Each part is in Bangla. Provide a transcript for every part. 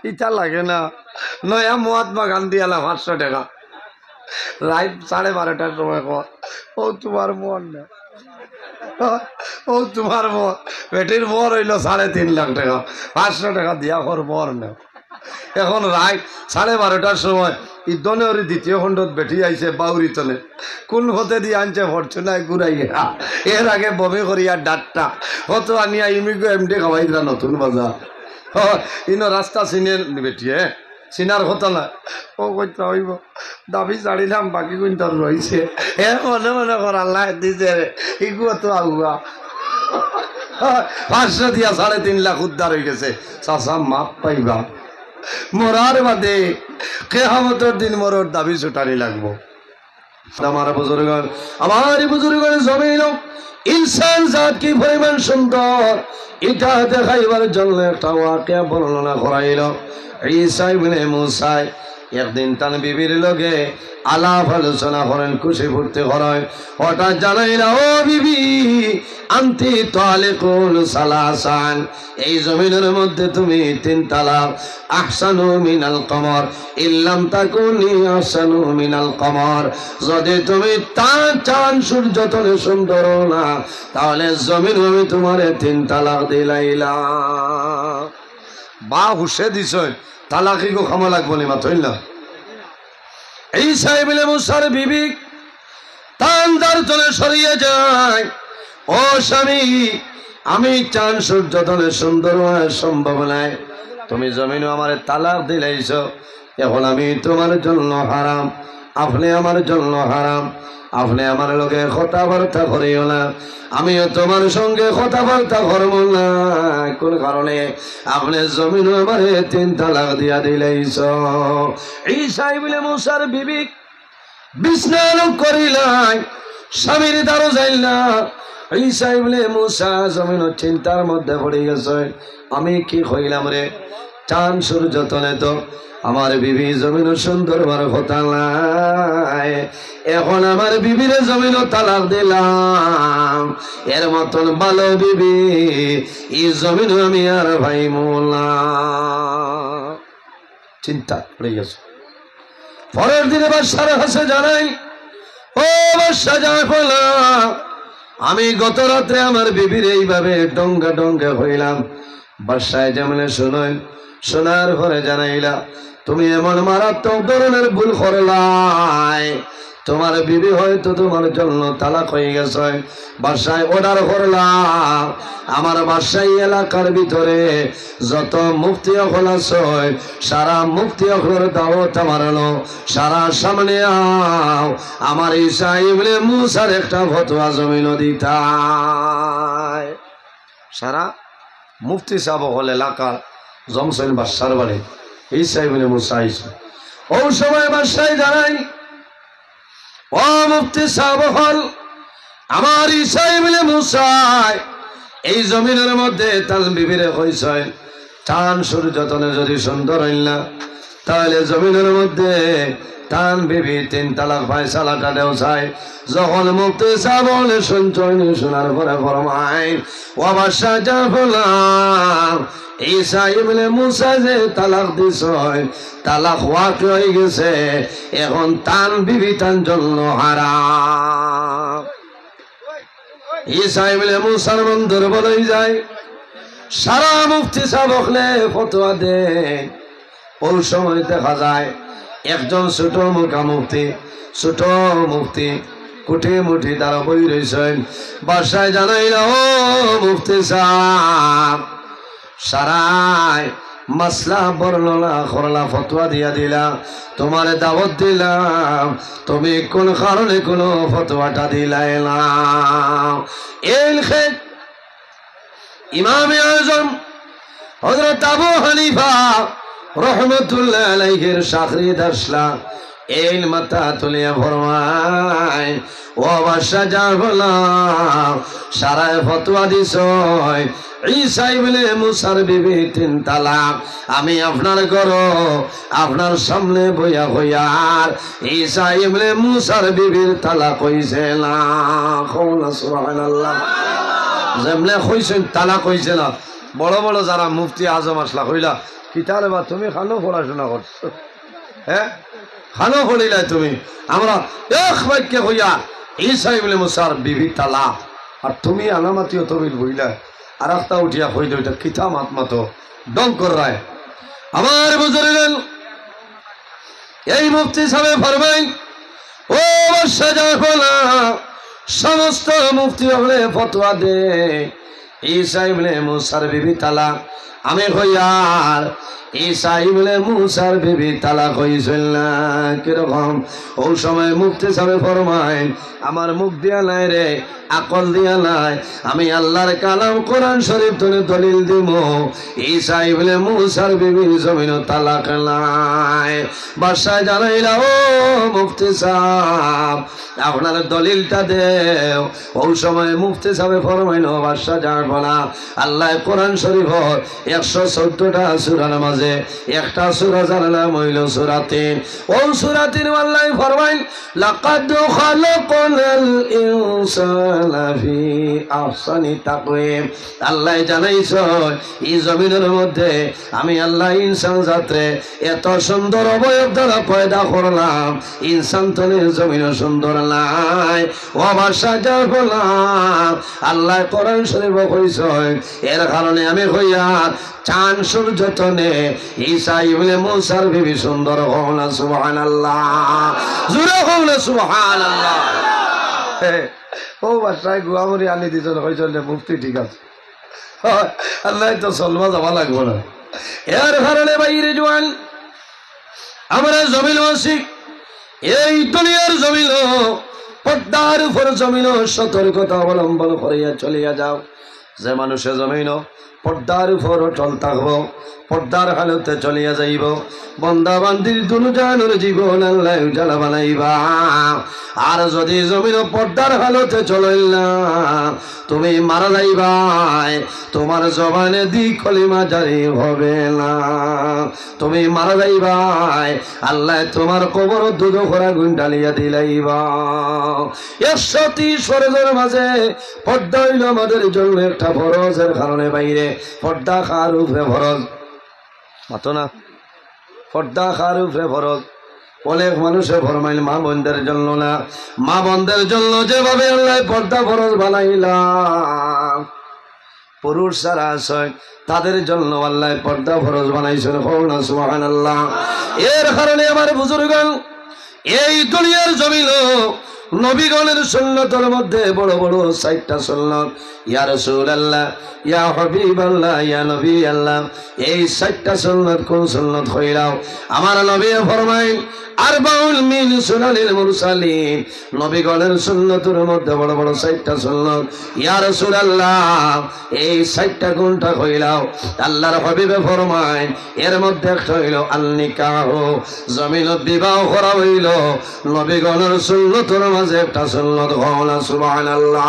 ইটা লাগে না। নয়া মহাত্মা গান্ধী আলা 500 টাকা রাত 12:30টার সময় কর ও তোমার মন না, ও তোমার মন বেটির মর হইল 3.5 লাখ টাকা, 500 টাকা দিয়া কর মর না। এখন রাত 12:30টার সময় ইদনের দ্বিতীয় খণ্ডত বেটি আইছে বাউরি তলে, কোন হতে দিয়ে আনছে ফরচুনায় ঘুরাইয়া, এর আগে বমি করিয়া ডাটটা কত আনিয়া ইমিগো এমডি খাওয়াই দিলা নতুন বাজার। ইনো রাস্তা চিনে বেটিয়ে চিনার কথা না, ও কইতে হইব দাবি ছাড়িলাম বাকি কোন তোর রয়েছে, এ মনে মনে কর আল্লাহ দিছে ইগুয়া তো আগুয়া 500 দিয়া 3.5 লাখ উদ্ধার হয়ে গেছে। চাচা মাপ পাইবা, মরার বাদে কিয়ামতের দিন মরর দাবি ছুটানি লাগবো। আমার বুজুর্গের জমিন ইনসান জাত কি পরিমাণ সুন্দর এটা দেখাইবার জন্য একটা ওয়াকিয়া বর্ণনা করাইল। ঈসা ইবনে মুসা একদিন তার বিবির লগে আলাপ আলোচনা করেন, খুশি ফুর্তি করেন, হঠাৎ জানাইলা ও বিবি আনতি তালিকুল সালাসান, এই জমিনের মধ্যে তুমি 3 তালাক, আহসানু মিনাল কমর ইল্লাম তাকুনি আহসানু মিনাল কমর, যদি তুমি চাঁদ সূর্য তলে সুন্দর না তাহলে জমিন আমি তোমারে 3 তালাক দিলাইলাম। বা হুশে দিছ তালাকি গো খামা লাগবো নি মাত্র না। ঈসা ইবনে মুসার বিবি তান্দার তলে সরিয়ে যায়, ও স্বামী আমি চাঁদ সূর্য তলে সুন্দর হওয়ার সম্ভব নাই, তুমি জমিনও আমার তালাক দিলাইছ, এখন আমি তোমার জন্য হারাম, আপনি আমার জন্য হারাম, আপনি আমার লোকে কথাবার্তা করিও না, আমিও তোমার সঙ্গে কথাবার্তা করবো না, কোন কারণে আপনি জমিন আমারে 3 তালাক দিয়া দিলাইছ। ঈসা ইবনে মুসার বিবি বিছানা করিলাই, স্বামীর দ্বারও যাইলা। ঈসা ইবনে মুসা জমিন চিন্তার মধ্যে পড়ে গেছে, আমি কি হইলাম রে, চাঁদ সূর্য তলে তো আমার বিবি জমিন সুন্দর হওয়ার কথা নাই, এখন আমার বিবির জমিন তালাক দিলাম, এর মতন ভালো বিবি এই জমিন আমি আর ভাই মোলা। চিন্তা পড়ে গেছে। পরের দিনে বাদশার কাছে জানাই, ও বাদশা জাফলা, আমি গত রাত্রে আমার বিবির এইভাবে ডঙ্গা ডঙ্গা হইলাম। বাদশায় যেমন শুনই, শোনার পরে জানাইলা তুমি এমন মারাত্মক ধরনের ভুল করলাই, তোমার বিবি হয়তো তোমার জন্য তালাক হয়ে গেছে। বাদশায় অর্ডার করলাম আমার বাদশাহী এলাকার ভিতরে যত মুফতি হল আছে সারা মুফতি হলের দাওয়াত মারানো, সারা সামনে আও, আমার ঈসা ইবনে মুসার একটা ফতোয়া জমিন দিতাই। সারা মুফতি সাহেব হল এলাকার জমসেন বাদশার বাড়ি ঈসা ইবনে মুসা আইছে। ও সময় বাদশাহী জানাই, ও মুফতি সাহেব হল আমার ঈসা ইবনে মুসা এই জমিনের মধ্যে তার বিবিরে কইছে চাঁদ সূর্য তলে যদি সুন্দর হইল না তাহলে জমিনের মধ্যে তান বিবি 3 তালাক ফয়সালাটা দেও চাই। যখন মুফতি সাহেব বলে শুনছনি, শোনার পরে ফরমায় ও বাদশা জাফলা, ঈসা ইবনে মুসা যে তালাক দিছ তালাক ওয়াকি হয়ে গেছে, এখন তান বিবি তার জন্য হারাম। ঈসা ইবনে মুসার মন দুর্বল হয়ে যায়, সারা মুফতি সাহেব হলে ফতোয়া দেয়। ওই সময় দেখা যায় একজন ছোট মুখা মুফতি, ছোট মুফতি কুঠি মুঠি তারা বই রয়েছেন। বাসায় জানাইল ও মুফতি সাহেব, সারাই মাসলা বর্ণনা করলা, ফতোয়া দিয়া দিলা, তোমার দাওয়াত দিলাম, তুমি কোন কারণে কোন ফতোয়াটা দিলাই না। এই ইমামে আজম হযরত আবু হানিফা রহমতুল্লাহ আলাইহির শাগরি দাসলা এই মাথা তুলিয়া ফরমায় ও বাদশা জাফলা, সারায় ফতোয়া দিছ ঈসা ইবনে মুসার বিবি 3 তালাক, আমি আপনার ঘর আপনার সামনে বইয়া হইয়ার ঈসা ইবনে মুসার বিবির তালাক হইছে না। সুবহানাল্লাহ। যেমনে কইছেন তালাক হইছে না, বড় বড় যারা মুফতি আজম আসলা হইলা কিতালে বা তুমি খানো পড়াশোনা করছো হ্যাঁ খানো পড়িলাই তুমি আমরা এক বাক্যে হইয়া ঈসা ইবনে মুসার বিবি তালা আর তুমি আনামাতীয় তবিল বইলা আর একটা উঠিয়া হইল এটা কিতা মাত মাতো ডং কর রায় আমার বুজুর্গন এই মুফতি সাহেব ফরমাইন ও শাহজাহান সমস্ত মুফতি হলে ফতোয়া দে ঈসা ইবনে মুসার বিবি তালা আমি হইয়ার ঈসা ইবনে মুসার বিবি তালা হইছিল না কিরকম ওই সময় মুফতি সাহেব ফরমাইন আমার মুখ দিয়া নাই রে আকল দিয়া নাই আমি আল্লাহর কালাম কোরআন শরীফ থেকে দলিল দিব ঈসা ইবনে মুসার বিবির জমিন তালাক নাই বাদশা জানাইলা ও মুফতি সাহেব আপনার দলিলটা দেও ওই সময় মুফতি সাহেব ফরমাইল বাদশা জানবো না আল্লাহ কোরআন শরীফ 114টা সূরার মাঝে একটা সূরা জানালাম হইল সূরা 3 ও সূরা 3 আল্লাহ ফরমাইল লাকাদ খালাকনাল ইনসানা ফি আহসানি তাকওয়িম আল্লাহ জানাইছো এই জমিনের মধ্যে আমি আল্লাহ ইনসান জাতরে এত সুন্দর অবয়ব দ্বারা পয়দা করলাম ইনসান তো জমিন সুন্দর নাই ও বাদশা জানলাম আল্লাহ কোরআন শরীফ কইছো এর কারণে আমি হইয়া চাঁদ সূর্য তনে ঈসা ইবনে মুসার বিবি সুন্দর হও না সুবহানাল্লাহ জোরে হও না সুবহানাল্লাহ ও বাদশাহ গুয়ামরি আনি দিছেন কইছলে মুফতি ঠিক আছে আল্লাহ তো সলমা যাওয়া লাগবো না এর কারণে বাইরে জওয়ান আমরা জমিন মাসিক এই দুনিয়ার জমিন পর্দার উপর জমিন সতর্কতা অবলম্বন করিয়া চলিয়া যাও যে মানুষের জমিন পর্দার উপর অটল থাকব পর্দার হালতে চলিয়া যাইব বন্দা বান্দির দুনুজানুর জীবন আল্লাহ উজালা বানাইবা আর যদি জমিন পর্দার হালতে চলিল না তুমি মারা যাইবাই তোমার জবানে দি কলিমা জারি হবে না তুমি মারা যাইবাই আল্লাহ তোমার কবর দুধ খোরা গুণ ডালিয়া দিলাইবা 130 ফরজের মাঝে পর্দা হইল আমাদের জন্য একটা ফরজের কারণে বাইরে পর্দা খার উপরে ফরজ মাতো না পর্দা খার উপরে ফরজ অনেক মানুষের ফরমাইল মা বোনদের জন্য না মা বোনদের জন্য যেভাবে আল্লাহ পর্দা ফরজ বানাইলাম পুরুষ যারা আছে তাদের জন্য আল্লাহ পর্দা ফরজ বানাইছেন না সুবহানাল্লাহ এর কারণে আমার বুজুর্গগণ এই দুনিয়ার জমিন নবীগণের সুন্নতের মধ্যে বড় বড় 4টা সুন্নাত ইয়া রাসূলুল্লাহ ইয়া হাবিবাল্লাহ ইয়া নবী আল্লাহ এই 4টা সুন্নাত কোন সুন্নাত হইলাও আমার নবী ফরমাইল আরবাউল মিন সুনানিল মুরসালিন নবীগণের সুন্নতের মধ্যে বড় বড় 4টা সুন্নাত ইয়া রাসূলুল্লাহ এই 4টা কোনটা হইলাও আল্লাহর হাবিবে ফরমাইল এর মধ্যে একটা হইল আল নিকাহ জমিনত বিবাহ করা হইল নবীগণের সুন্নতের মাঝে একটা সুন্নাত হওয়া সুবহানাল্লাহ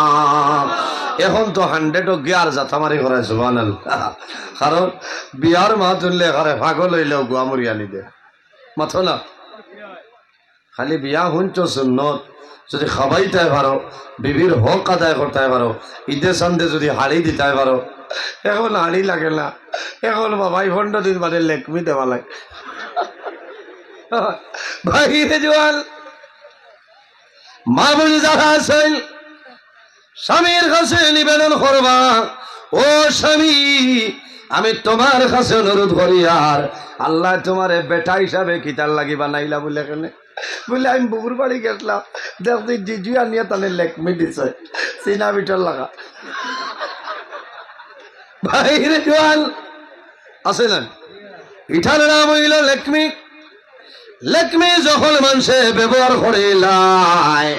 এখন তো 100 গিয়ার জাতামারি করে সুবহানাল্লাহ কারণ বিয়ার মা তুললে ঘরে পাগল হইলেও গুয়ামুরি আনি দে মাথো না খালি বিয়া হুঞ্চ সুন্নত যদি খাবাইতে পারো বিবির হক আদায় করতে পারো ঈদে সন্ধে যদি হাড়ি দিতে পারো এখন হাড়ি লাগে না এখন বাবাই 15 দিন বাদে লেকমি দেওয়া লাগে ভাইরে জোয়াল মা বোন যারা আছেন স্বামীর কাছে নিবেদন করবা ও স্বামী আমি তোমার কাছে অনুরোধ করি আর আল্লাহ তোমার বেটা হিসাবে কিতার লাগি বানাইলা বলে কেনে বলে আমি বুবুর বাড়ি গেছিলাম দেখছি জিজু আনিয়া তানে লেকমি দিছে চিনা বিটল লাগা ভাইরে জোয়াল আছে না ইঠার নাম হইল লেকমি লেকমি যখন মানুষে ব্যবহার করে লাই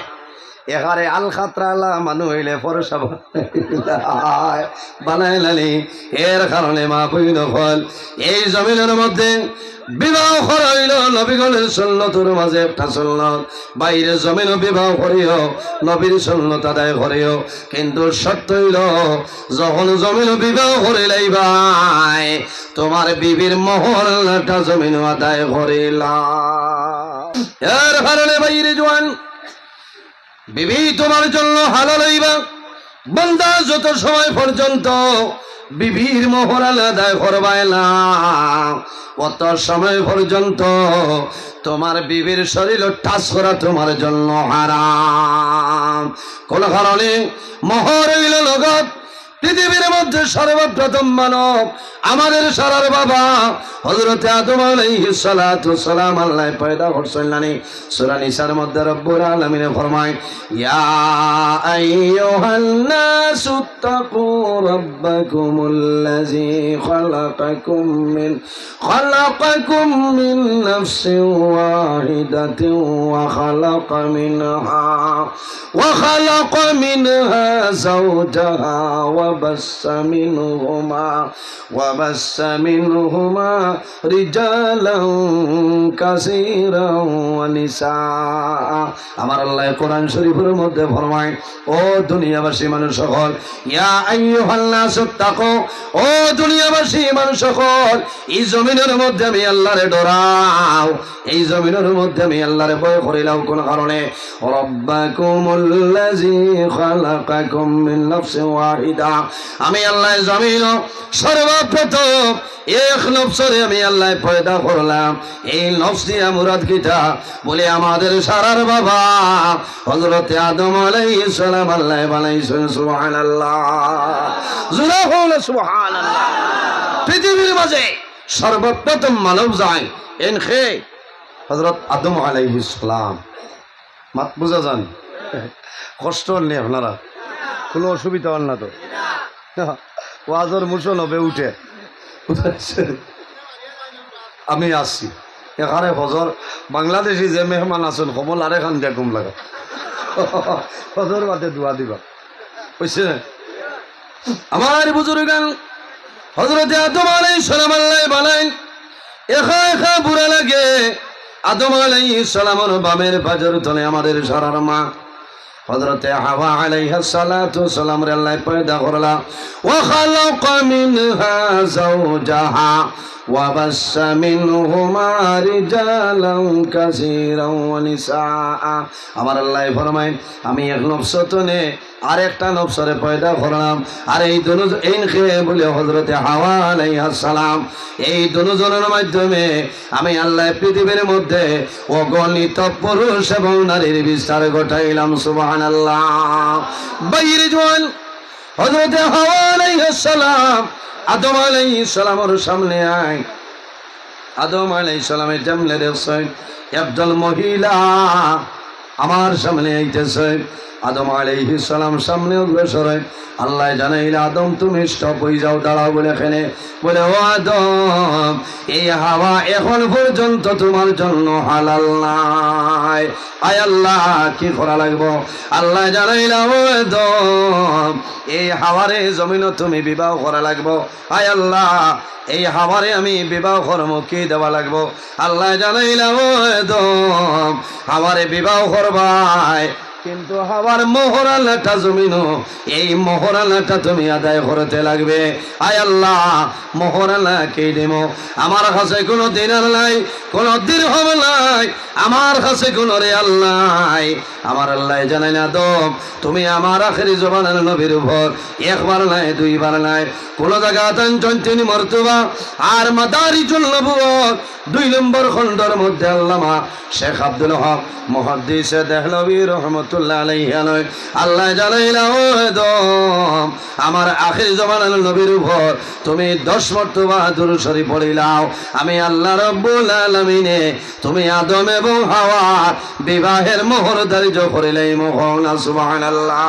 এখানে আল খাতরা মানুষ হইলে পরশা বানাই লালি এর কারণে মা বইন ফল এই জমিনের মধ্যে বিবাহ করা হইল নবীগণের সুন্নতের মাঝে একটা সুন্নত বাইরে জমিন বিবাহ করিও নবীর সুন্নত আদায় করিও কিন্তু সত্য হইল যখন জমিন বিবাহ করিলাই ভাই তোমার বিবির মহলটা জমিন আদায় করিলা এর কারণে বাইরে জোয়ান বিবি তোমার জন্য হালাল হইবা বান্দা যত সময় পর্যন্ত বিবির মোহর আলাদা করবাই না, অত সময় পর্যন্ত তোমার বিবির শরীর টাচ করা তোমার জন্য হারাম। কোন কারণে? মোহর হইল লগত। পৃথিবীর মধ্যে সর্বপ্রথম মানব আমাদের সারার বাবা হযরতে আদম আলাইহিস সালাতু সালাম আল্লাহ পয়দা করছেন। সূরা নিসার মধ্যে রব্বুল আলামিন ফরমায়, ইয়া আইয়ুহান নাসু তাকু রাব্বাকুমুল্লাযী খালাকাকুম মিন নাফসিন ওয়াহিদাতিন ওয়া খালাকা মিনহা যাওজাহা وبث منهما رجالا كثيرا ونساء। আমার আল্লাহ কোরআন শরীফের মধ্যে ফরমায়, ও দুনিয়াবাসী মানুষ সকল, ইয়া আইয়ুহান নাসু তাকু, ও দুনিয়াবাসী মানুষ সকল, এই জমিনের মধ্যে আমি আল্লাহরে ডরাও, এই জমিনের মধ্যে আমি আল্লাহরে ভয় করিলাম। কোন কারণে? রাব্বাকুমুল্লাযী খালাকাকুম মিন নাফসিন ওয়াহিদা, আমি আল্লাহ জমিন সর্বপ্রথম এক নফসরে আমি আল্লাহ পয়দা করলাম। এই নফস দিয়া মুরাদ কিটা? বলে আমাদের সারার বাবা হযরতে আদম আলাইহিস সালাম আল্লাহ বানাইছেন। সুবহানাল্লাহ, জোরে বলো সুবহানাল্লাহ। পৃথিবীর মাঝে সর্বপ্রথম মানব যায় এনখে হযরত আদম আলাইহিস সালাম। মাত বুঝা যান? কষ্ট নেই আপনারা? কোনো অসুবিধা হল না তো? ওয়াজর মুসল হবে উঠে আমি আসছি এখানে হজর বাংলাদেশি যে মেহমান আছেন কমল আর এখান দিয়ে কম লাগা হজর বাদে দোয়া দিবা বুঝছে। আমার বুজুর্গান হযরতে আদম আলাইহিস সালাম আল্লাহ বানাইন, একা একা বুড়া লাগে। আদম আলাইহিস সালামের বামের পাজর তলে আমাদের সারার মা হযরতে হাওয়া আলাইহা সালাতু সালাম রে আল্লাহ পয়দা করলা। ওয়া খালাকা মিনহা যাওজাহা ওয়া বাসসা মিনহুমা রিজালান কাসীরান ওয়া নিসা। আমার আল্লাহ ফরমায়, আমি এক নফসতনে আরেকটা নফসরে পয়দা করলাম। আর এই দুজন ইনখে বলে হযরতে হাওয়া আলাইহা সালাম, এই দুজনের মাধ্যমে আমি আল্লাহ পৃথিবীর মধ্যে অগণিত পুরুষ এবং নারীর বিস্তার ঘটাইলাম। সুবহানাল্লাহ। বাইরে জোয়ান হযরতে হাওয়া আলাইহা সালাম আদম আলাইহিস সালামের সামনে আয়। আদম আলাইহিস সালামের জামলে দেখছেন একদল মহিলা আমার সামনে আইতেছে। আদম আলাইহিস সালাম সামনে অগ্রসর হয়। আল্লাহ জানাইল, আদম তুমি স্টপ হয়ে যাও, দাঁড়াও। বলে এখানে বলে, ও আদম, এই হাওয়া এখন পর্যন্ত তোমার জন্য হালাল নাই। আয় আল্লাহ কি করা লাগবো? আল্লাহ জানাইল, ও আদম, এই হাওয়ারে জমিন তুমি বিবাহ করা লাগবো। আয় আল্লাহ, এই হাওয়ারে আমি বিবাহ কর্ম কি দেওয়া লাগবো? আল্লাহ জানাইল, ও আদম, হাওয়ারে বিবাহ করবাই, কিন্তু হাওয়ার মোহরানাটা জমিন, এই মোহরানাটা তুমি আদায় করতে লাগবে। আয় আল্লাহ, মোহরানা কে দেব? আমার কাছে কোনো দিনার নাই, কোনো দিরহাম নাই, আমার কাছে কোনো রিয়াল নাই। আমার আল্লাহ জানাই না, আদম তুমি আমার আখেরি জবানের নবীর উপর একবার নাই দুইবার নাই কোন জায়গা তিনি মর্তবা আর মাদারিজুল নবুওয়াত 2 নম্বর খণ্ডের মধ্যে আল্লামা শেখ আব্দুল হক মুহাদ্দিসে দেহলভী রহমাতুল্লাহ আলাইহি আল্লাহ জানাইলা, ও আদম আমার আখেরি জবানের নবীর উপর তুমি 10 মর্তবা দুরূদ শরীফ পড়িলাও। আমি আল্লাহ রাব্বুল আলামিনে তুমি আদম এবং হাওয়া বিবাহের মোহর ধার্য করিলেই মোহন। সুবহানাল্লাহ,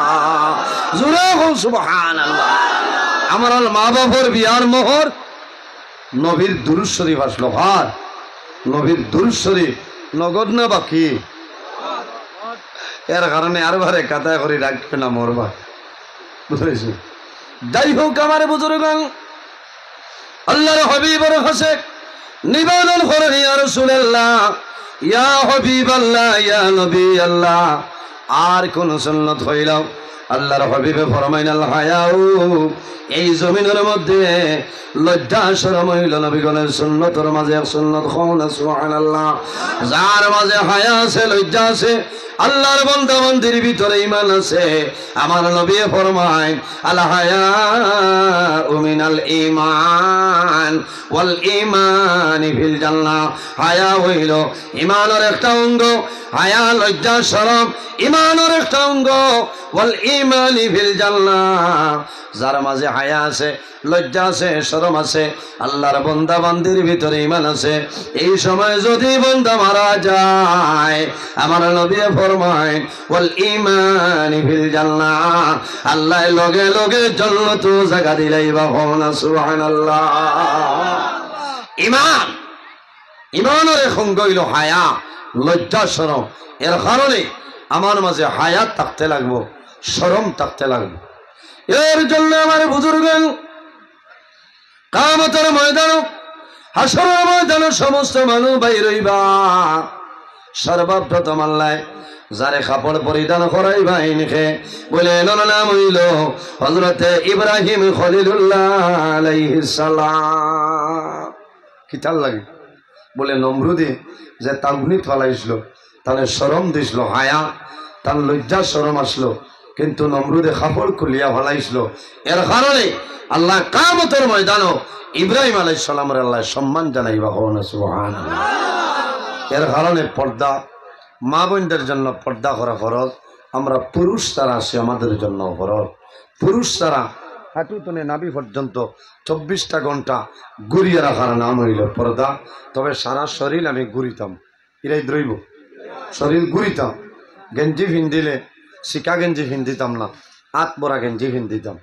জোরে বল সুবহানাল্লাহ। আমার মা বাবার বিয়ার মোহর নবীর দুরূদ শরীফ আসলো। আর নবীর দুরূদ শরীফ নগদ না বাকি, এর কারণে আর বারে কাতায় করে রাখবে না মোর ভাই, বুঝেছি। যাই হোক আমার বুজুর্গণ, আল্লাহর হাবিবের কাছে নিবেদন করেন, ইয়া রাসূলুল্লাহ, ইয়া হাবিবাল্লাহ, ইয়া নবী আল্লাহ, আর কোন সুন্নাত হইলাম আল্লাহর হাবিবে ফরমাইন, আল হায়াউ, এই জমিনের মধ্যে লজ্জা শরম হইল নবীগণের সুন্নতের মাঝে এক সুন্নত হন। সুবহানাল্লাহ, যার মাঝে হায়া আছে, লজ্জা আছে, আল্লাহর বান্দা বান্দির ভিতরে ঈমান আছে আমার নবী ফরমায় আল হায়াউ মিনাল ঈমান ওয়াল ঈমান ফিল জান্নাহ হায়া হইল ঈমানের একটা অঙ্গ হায়া লজ্জা শরম ঈমানের একটা অঙ্গ ওয়াল ঈমান ফিল জান্নাহ যার মাঝে হায়া আছে লজ্জা আছে শরম আছে আল্লাহর বান্দা বান্দির ভিতরে ঈমান আছে এই সময় যদি বান্দা মারা যায় আমার নবী ফরমায় ওয়াল ঈমান ফিল জান্নাহ আল্লাহ লগে লগে জান্নাত জায়গা দিলাইবা হনা সুবহানাল্লাহ ঈমান ঈমানের অঙ্গ হইল হায়া লজ্জা শরম এর কারণে আমার মাঝে হায়াত থাকতে লাগবো শরম থাকতে লাগবে এর জন্য আমার বুজুর্গ কিয়ামতের ময়দান হাসরের ময়দান সমস্ত মানুষ বাইর হইবা সর্বপ্রথম আল্লাহ যারে কাপড় পরিধান করাইবা ইনকে বলে নাম হইল হযরত ইব্রাহিম খলিলুল্লাহ আলাইহিস সালাম কি তার লাগে বলে নমরুদে যে তাগনিত ফলাইছিল তাহলে শরম দিছিল হায়া তার লজ্জা শরম আসলো কিন্তু নমরুদে কাপড় খুলিয়া ফলাইছিল এর কারণে আল্লাহ কিয়ামতের ময়দানও ইব্রাহিম আলাইহিস সালামের আল্লাহ সম্মান জানাইবা হনা সুবহানাল্লাহ এর কারণে পর্দা মা বোনদের জন্য পর্দা করা ফরজ আমরা পুরুষ তারা আছে আমাদের জন্য ফরজ পুরুষ তারা হাঁটু তনে নাভি পর্যন্ত 24টা ঘন্টা ঘুরিয়ে রাখার নাম হইল পর্দা তবে সারা শরীর আমি ঘুরিতাম এরাই দ্রৈব শরীর ঘুরিতাম গেঞ্জি ভিন্দিলে শিকা গেঞ্জি ভিন্দিতাম না আত বড়া গেঞ্জি ভিন্দিতাম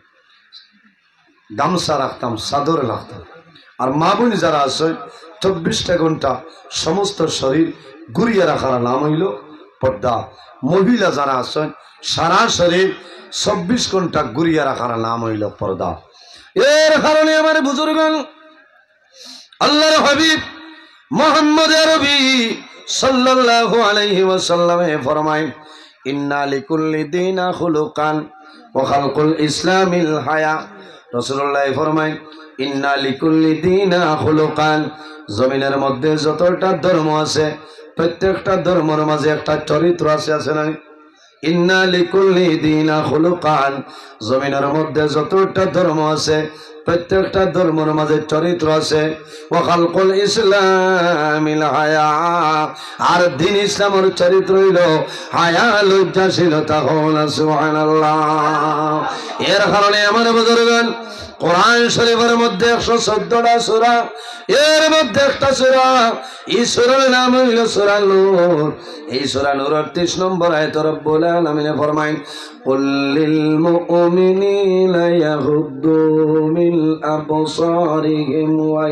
গামছা রাখতাম চাদর রাখতাম আর মা বোন যারা আছে 24টা ঘন্টা সমস্ত শরীর ঘুরিয়ে রাখার নাম হইল পর্দা মহিলা যারা আছেন সারা শরীর 24 ঘন্টা ঘুরিয়ে রাখার নাম হইল পর্দা এর কারণে আমার বুজুর্গ আল্লাহর হাবিব মুহাম্মদ আরবি সাল্লাল্লাহু আলাইহি ওয়াসাল্লামে ফরমায় ইন্না লিকুল্লি দীনা খুলুকান ওয়া খালকুল ইসলামিল হায়া রাসূলুল্লাহ ফরমায় ইন্না লিকুল্লি দীনা খুলুকান জমিনের মধ্যে যতটা ধর্ম আছে প্রত্যেকটা ধর্মের মাঝে একটা চরিত্র আছে না ইন্না লিকুল্লি দীনা খুলুকান জমিনের মধ্যে যতটা ধর্ম আছে প্রত্যেকটা ধর্মের মাঝে চরিত্র আছে ওয়া খালকুল ইসলামিল হায়া আর দ্বীন ইসলামের চরিত্র হইল হায়া লজ্জাশীলতা হল সুবহানাল্লাহ এর কারণে আমার বুজুর্গগণ কোরআন শরীফের মধ্যে 114টা সূরা এর মধ্যে একটা সূরা এই সূরার নাম হইল সূরা নূর এই সূরা নূর 38 নম্বর আয়াত রব্বুল আলামিন ফরমায় কুল লিল মুমিনিনা ইয়াগুদ্দু মিন আবসারিহিম ওয়া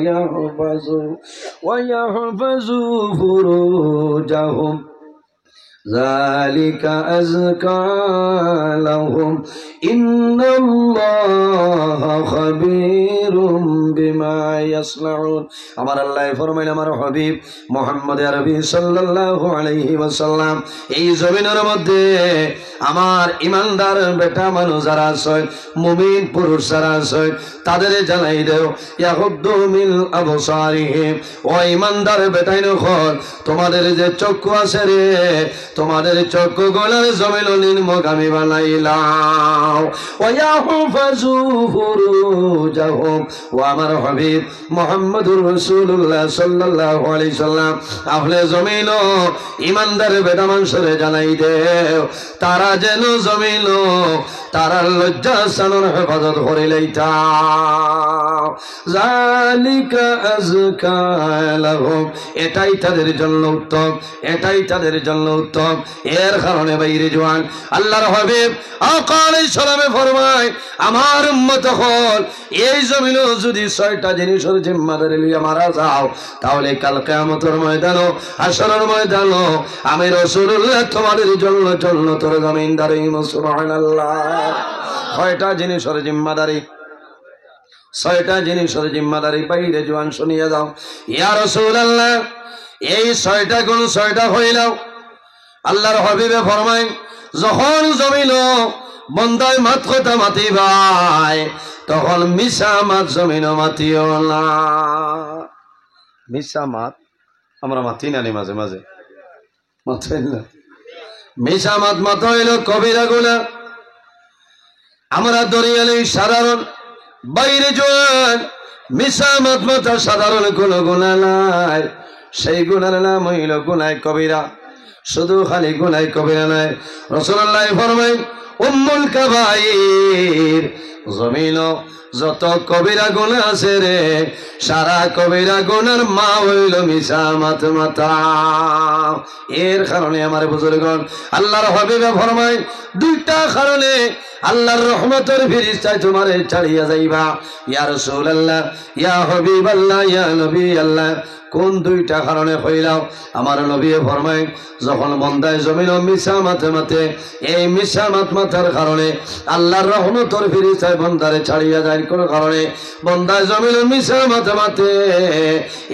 ইয়াহফাযু ফুরুজাহুম ذلك أزكى لهم إن الله خبير بما يصنعون আমার আল্লাহ ফরমাইল আমার হাবিব মুহাম্মদ আরবি সাল্লাল্লাহু আলাইহি ওয়াসাল্লাম এই জমিনের মধ্যে আমার ঈমানদার বেটা মানুষ যারা আছে মুমিন পুরুষ যারা আছে তাদের জানাই দাও ইয়াহুদ্দু মিন আবসারিহিম ও ঈমানদার বেটাই নখন তোমাদের যে চক্ষু আছে রে তোমাদের চক্ষু গোলার জমিন নির্মগামী বানাইলাম ওয়ায়াহফাযু ফুরুজাহুম ও আমার হাবিব মুহাম্মদুর রাসূলুল্লাহ সাল্লাল্লাহু আলাইহি সাল্লাম আহলে জমিন ঈমানদার বেটা মানুষের জানাই দেও তারা যেন জমিন তারা লজ্জা সানর হেফাজত করে লইতা যালিকা আযকা লাহুম এটাই তাদের জন্য উত্তম এটাই তাদের জন্য উত্তম এর কারণে বাইরে জওয়ান আল্লাহর হাবিব আকা আলাইহিস সালামে ফরমায় আমার উম্মত হল এই জমিনে যদি 6টা জিনিসের জিম্মাদারি লইয়া মারা যাও তাহলে কাল কিয়ামতের ময়দানে হাশরের ময়দানে আমি রাসূলুল্লাহ তোমাদের জন্য জান্নাতের জমিনদারি সুবহানাল্লাহ 6টা জিনিসের জিম্মাদারি 6টা জিনিসের জিম্মাদারি বাইরে জওয়ান শুনিয়া যাও ইয়া রাসূলুল্লাহ এই 6টা কোন 6টা হইলাও আল্লাহর হাবিবে ফরমায় যখন জমিন বন্দায় মাত কথা মাতি ভাই তখন মিশা মাত জমিন মাতিও না মিশা মাত আমরা মাতি না মাঝে মাঝে মাতেন না মিশামাত মাথা হইল কবিরা গুনাহ। আমরা দরিয়ালে সাধারণ, বাইরে জোয়ান মিশামাত মাথা সাধারণ কোনো গুনাহ নাই। সেই গুনার নাম হইল গুনাহ কবিরা। শুধু খালি গুনাহ কবিরা নাই, রাসূলুল্লাহ ফরমায় উম্মুল কাবাইর, জমিন যত কবিরা গুনাহ আছে রে, সারা কবিরা গুনার মা হইল মিশামাত মাথা। এর কারণে আমার বুজুর্গণ, আল্লাহর হাবিব ফরমায় দুইটা কারণে আল্লাহর রহমতের ফেরেশতায় তোমারে ছাড়িয়া যাইবা। ইয়া রাসূলুল্লাহ, ইয়া হাবিবাল্লাহ, ইয়া নবী আল্লাহ, কোন দুইটা কারণে হইলাও? আমার নবী ফরমায় যখন বন্দায় জমিন মিশামাত মাতে, এই মিশামাত মাথার কারণে আল্লাহর রহমতের ফেরেশতায় বন্দারে ছাড়িয়া যায়। কোন কারণে? বন্দায় জমিন মিশামাত মাতে,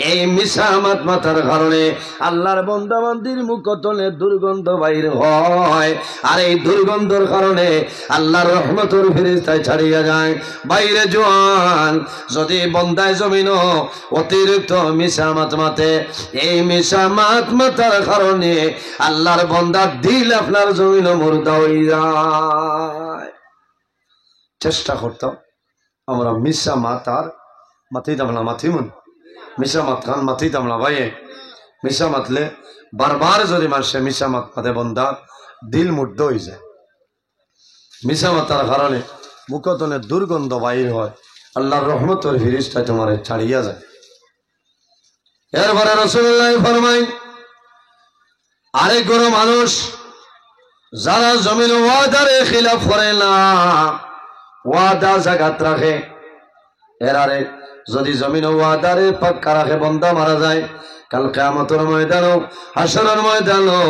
এই মিশামাত মাথার কারণে আল্লাহর বন্দা বান্দির মুখতলে দুর্গন্ধ বাইর হয়, আর এই দুর্গন্ধের কারণে আল্লাহর রহমতের ফেরেশতায় ছাড়িয়া যায়। বাইরে জোয়ান যদি বন্দায় জমিন অতিরিক্ত মিশামাত মাতে, এই মিশামাত মাতার কারণে আল্লাহর বন্দার দিল আপনার জমিন মুর্দা হয়ে যায়। চেষ্টা করতাম আমরা মিশামাত আর মাথিতাম না, মাথিমুন মিশামাত খান মাথিতাম না ভাই। মিশামাতলে বারবার যদি মানুষে মিশামাত মাতে বন্দার দিল মুর্দা হয়ে যায়। মিশামাতার কারণে মুখতনে দুর্গন্ধ বাইর হয়, আল্লাহর রহমতের ফেরেশতা তোমারে ছাড়িয়া যায়। এরপরে রাসূলুল্লাহ ফরমায় আরেক কোন মানুষ যারা জমিন ওয়াদারে খিলাফ করে না, ওয়াদা জাগাত রাখে, এরারে যদি জমিন ওয়াদারে পাক্কা রাখে বন্দা মারা যায়, কাল কিয়ামতের ময়দানও হাশরের ময়দানও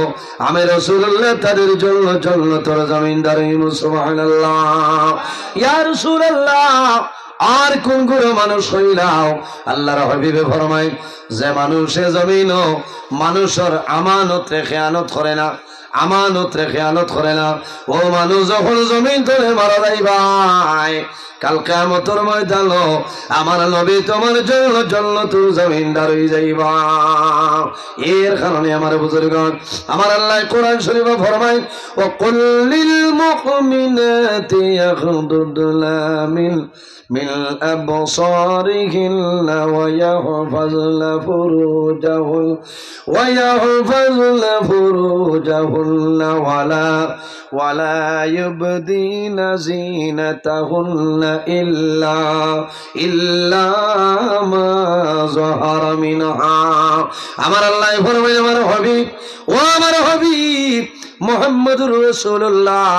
আমি রাসূলুল্লাহ তাদের জন্য জান্নাতের জমিনদার হইব। সুবহানাল্লাহ। ইয়া রাসূলুল্লাহ, আর কোন কোন মানুষ হইলাও? আল্লাহর হাবিবে ফরমায় যে মানুষে জমিন মানুষের আমানত রে খেয়ানত করে না, আমানত রে খেয়ানত করে না, ও মানুষ যখন জমিন ধরে মারা যাইবাই, কাল কিয়ামতের ময়দানও আমার নবী তোমার জন্য জান্নাতুল জমিনদার হয়ে যাইবা। এর কারণে আমার বুজুর্গণ, আমার আল্লাহ কোরআন শরীফে ফরমায় ও কুল্লিল মুমিনাতি ইয়াগদুদনা من أبصارهن ويحفظن فروجهن ولا يبدين زينتهن إلا ما ظهر منها। আমার আল্লাহ ফরমায় আমার হাবিব, ও আমার হাবিব মুহাম্মদুর রাসূলুল্লাহ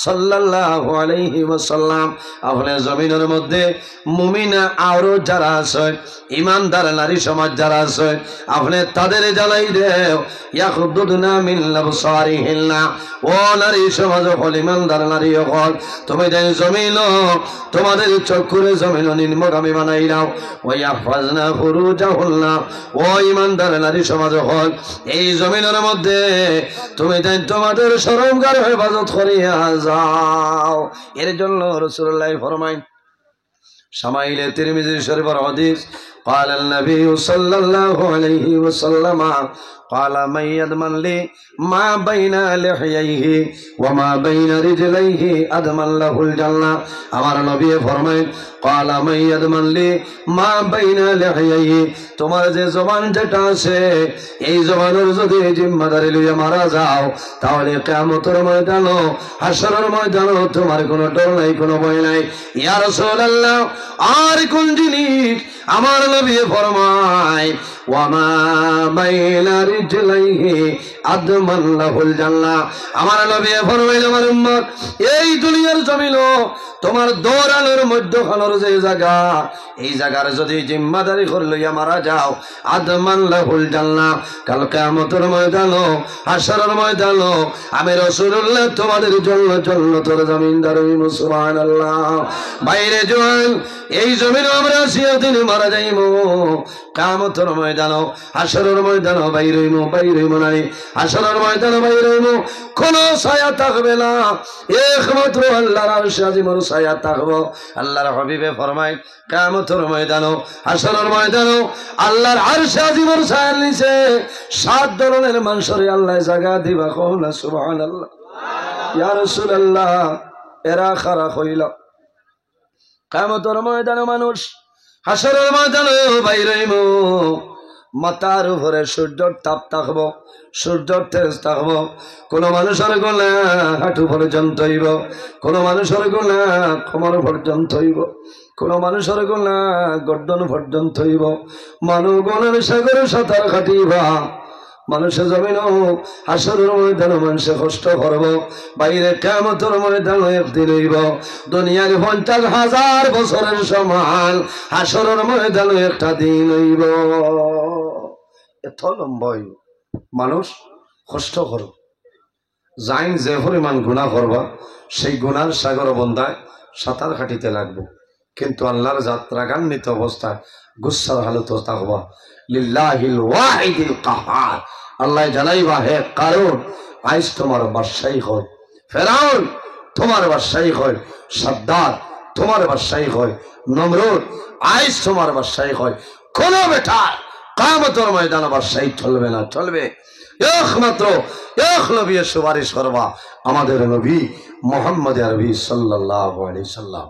সাল্লাল্লাহু আলাইহি ওয়াসাল্লাম, আপনি জমিনের মধ্যে মুমিনা আরো যারা আছে, ইমানদার নারী সমাজ যারা আছে, আপনি তাদের জানাই দেও ইয়াখুদুনা মিন আবসারিহিন্না, ও নারী সমাজ হল ইমানদার নারী হল, তুমি দেন জমিন তোমাদের চক্ষুরে জমিন নিম্নগামী বানাই নাও। ওয়া ইয়াহফাজনা ফুরুজাহুন্না, ও ইমানদার নারী সমাজ হল এই জমিনের মধ্যে তুমি দেন তোমাদের শরমগার হেফাজত করিয়া যাও। এর জন্য রাসূলুল্লাহ ফরমায় শামাইলে তিরমিজি শরীফের হাদিস قال النبي صلى الله عليه وسلم قال من يضمن لي ما بين لحييه وما بين رجليه أضمن له الجنة। আমার নবী ফরমায় قال من يضمن لي ما بين لحييه, তোমার যে জবান যেটা আছে এই জবানের যদি জিম্মাদারি লইয়া মারা যাও, তাহলে কিয়ামতের ময়দানও হাশরের ময়দানও তোমার কোনো ডর নাই, কোনো ভয় নাই। ইয়া রাসূলুল্লাহ, আর কোন জিনিস? আমার নবী ফরমায় ওয়ামা বাইনা রিজলাইহি আদমান লাহুল জান্নাহ। আমার নবী ফরমাইলেন আমার উম্মত, এই দুনিয়ার জমিন তোমার দৌড়ানোর মধ্যখানের যে জায়গা, এই জায়গার যদি জিম্মাদারি করে লইয়া মারা যাও, আদমান লাহুল জান্নাহ, কাল কিয়ামতের ময়দানও হাশরের ময়দানও আমি রাসূলুল্লাহ তোমাদের জন্য জান্নাতের জমিনদার হইব। সুবহানাল্লাহ। বাইরে জোয়ান এই জমিন আমরা সিয়াদিন মারা যাইব, কিয়ামতের ময়দানও হাশরের ময়দানও বাইর হইব নাই। হাসরের ময়দানে বাইরে কোনো ছায়া থাকবে না, একমাত্র আল্লাহর আরশে আজিমের ছায়া থাকবো। আল্লাহর হাবিবে ফরমায় কিয়ামতের ময়দানে, হাসরের ময়দানে আল্লাহর আরশে আজিমের ছায়ার নিচে 7 ধরনের মানুষের আল্লাহ জায়গা দিবা। কোন সুবহানাল্লাহ। ইয়া রাসূলুল্লাহ, এরা খারা হইল কিয়ামতের ময়দানে মানুষ হাসরের ময়দানে বাইরে মাথার উপরে সূর্যর তাপ থাকবো, সূর্যর তেজ থাকবো। কোন মানুষের গলা হাঁটু পর্যন্ত হইব, কোন মানুষের গলা কোমর পর্যন্ত হইব, কোন মানুষের গলা গর্দন পর্যন্ত হইব। মানুষ গলার সাগরে সাঁতার কাটিবা। মানুষের জমিন হাসরের ময়দানে মানুষে কষ্ট করব, বাইরে কিয়ামতের ময়দানে একদিন হইব দুনিয়ার 50,000 বছরের সমান, হাসরের ময়দানে একটা দিন হইব। এত লম্বা হইব, মানুষ কষ্ট করব। যাইন যে পরিমাণ গুনাহ করবা, সেই গুনার সাগর বন্ধায় সাঁতার কাটিতে লাগবো। কিন্তু আল্লাহর জাত রাগান্বিত অবস্থায় গুসার হালত থাকবা। লিল্লাহিল ওয়াহিদিল কাহার, আল্লাহ জানাইবা হে কারণ আইস তোমার বাদশাহী হয়, ফেরাউন তোমার বাদশাহী হয়, সাদ্দাত তোমার বাদশাহী হয়, নমরুদ আইস তোমার বাদশাহী হয়। কোন বেটা কিয়ামতের ময়দানে বাদশাহী চলবে না, চলবে একমাত্র এক নবী সুপারিশ করবা, আমাদের নবী মুহাম্মদ আরবি সাল্লাল্লাহু আলাইহি সাল্লাম।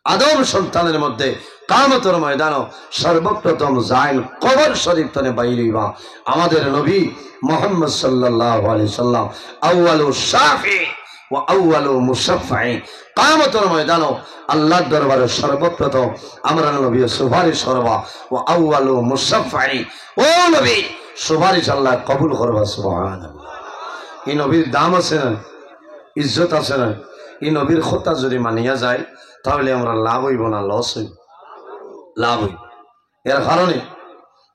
আদম সন্তানের মধ্যে কিয়ামতের ময়দানে সর্বপ্রথম যাইন কবর শরীফ তনে বাইরিবা আমাদের নবী মুহাম্মদ সাল্লাল্লাহু আলাইহি সাল্লাম। আউয়ালু শাফি ওয়া আউয়ালু মুশাফফি, কিয়ামতের ময়দানে আল্লাহর দরবারে সর্বপ্রথম আমরা নবী সুপারিশ করবা। ওয়া আউয়ালু মুশাফফি, ও নবী সুপারিশ আল্লাহ কবুল করবা। সুবহানাল্লাহ। এই নবীর দাম আছে না, ইজ্জত আছে না। এই নবীর কথা যদি মানিয়া যায় তাহলে আমরা লাভ হইব না লস হইব? লাভ হইব। এর কারণে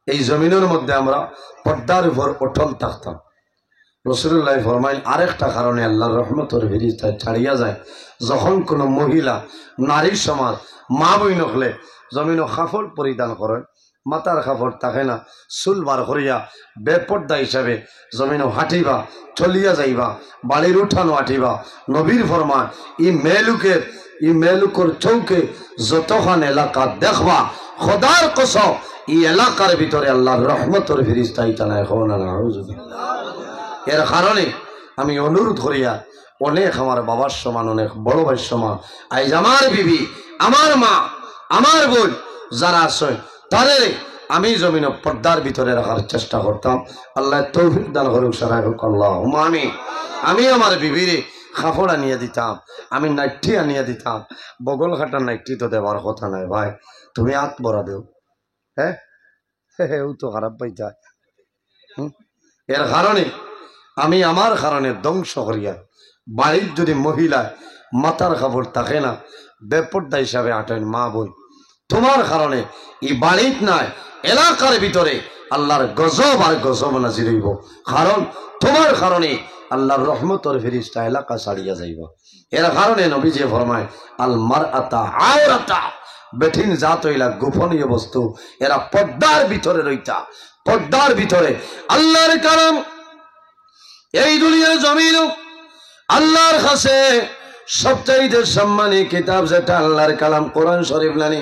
এই জমিনের মধ্যে আমরা পর্দার উপর অটল থাকতাম। রাসূলুল্লাহ ফরমাইল আরেকটা কারণে আল্লাহর রহমতের ফেরেশতা ছাড়িয়া যায়, যখন কোন মহিলা নারীর সমাজ মা বই নকলে জমিন কাপড় পরিধান করেন, মাথার কাপড় থাকে না, চুল বার করিয়া বেপর্দা হিসাবে জমিন হাঁটিবা, চলিয়া যাইবা, বাড়ির উঠানো হাঁটিবা। নবীর ফরমান ই মেলুকের চৌকে যতখান এলাকা দেখবা, খোদার কসম এই এলাকার ভিতরে আল্লাহর রহমতের ফেরেশতা ইতানা এখন এর কারণে আমি অনুরোধ করিয়া অনেক আমার বাবার সমান, অনেক বড় ভাইয়ের সমান, আইজ আমার বিবি, আমার মা, আমার বোন যারা আছে তাদের আমি জমিন পর্দার ভিতরে রাখার চেষ্টা করতাম। আল্লাহ তৌফিক দান করুক, সারা হোক আল্লাহুম্মা আমিন। আমি আমার বিবিরে কাপড় আনিয়ে দিতাম, আমি নাইটি আনিয়ে দিতাম। বগল খাটার নাইটি তো দেওয়ার কথা নাই ভাই, তুমি হাত ভরা দেও। হ্যাঁ ও তো খারাপ পাইতা। এর কারণে আমি আমার কারণে ধ্বংস করিয়া বাড়ির যদি মহিলায় মাথার কাপড় থাকে না, বেপর্দা হিসাবে আটেন মা বই, তোমার কারণে এই বাড়ির নাই এলাকার ভিতরে আল্লাহর গজব আর গজব নাজির হইব। কারণ তোমার কারণে আল্লাহর রহমতের ফেরেশতা এলাকা ছাড়িয়া যাইব। এর কারণে নবীজি ফরমায় আল মারআতা আওরাতা, বেঠিন জাত হইলা গোপনীয় বস্তু, এরা পর্দার ভিতরে রইতা, পর্দার ভিতরে। আল্লাহর কারণ এই দুনিয়ার জমিন আল্লাহর কাছে সবচাইতে সম্মানী কিতাব যেটা আল্লাহর কালাম কোরআন শরীফ নানি।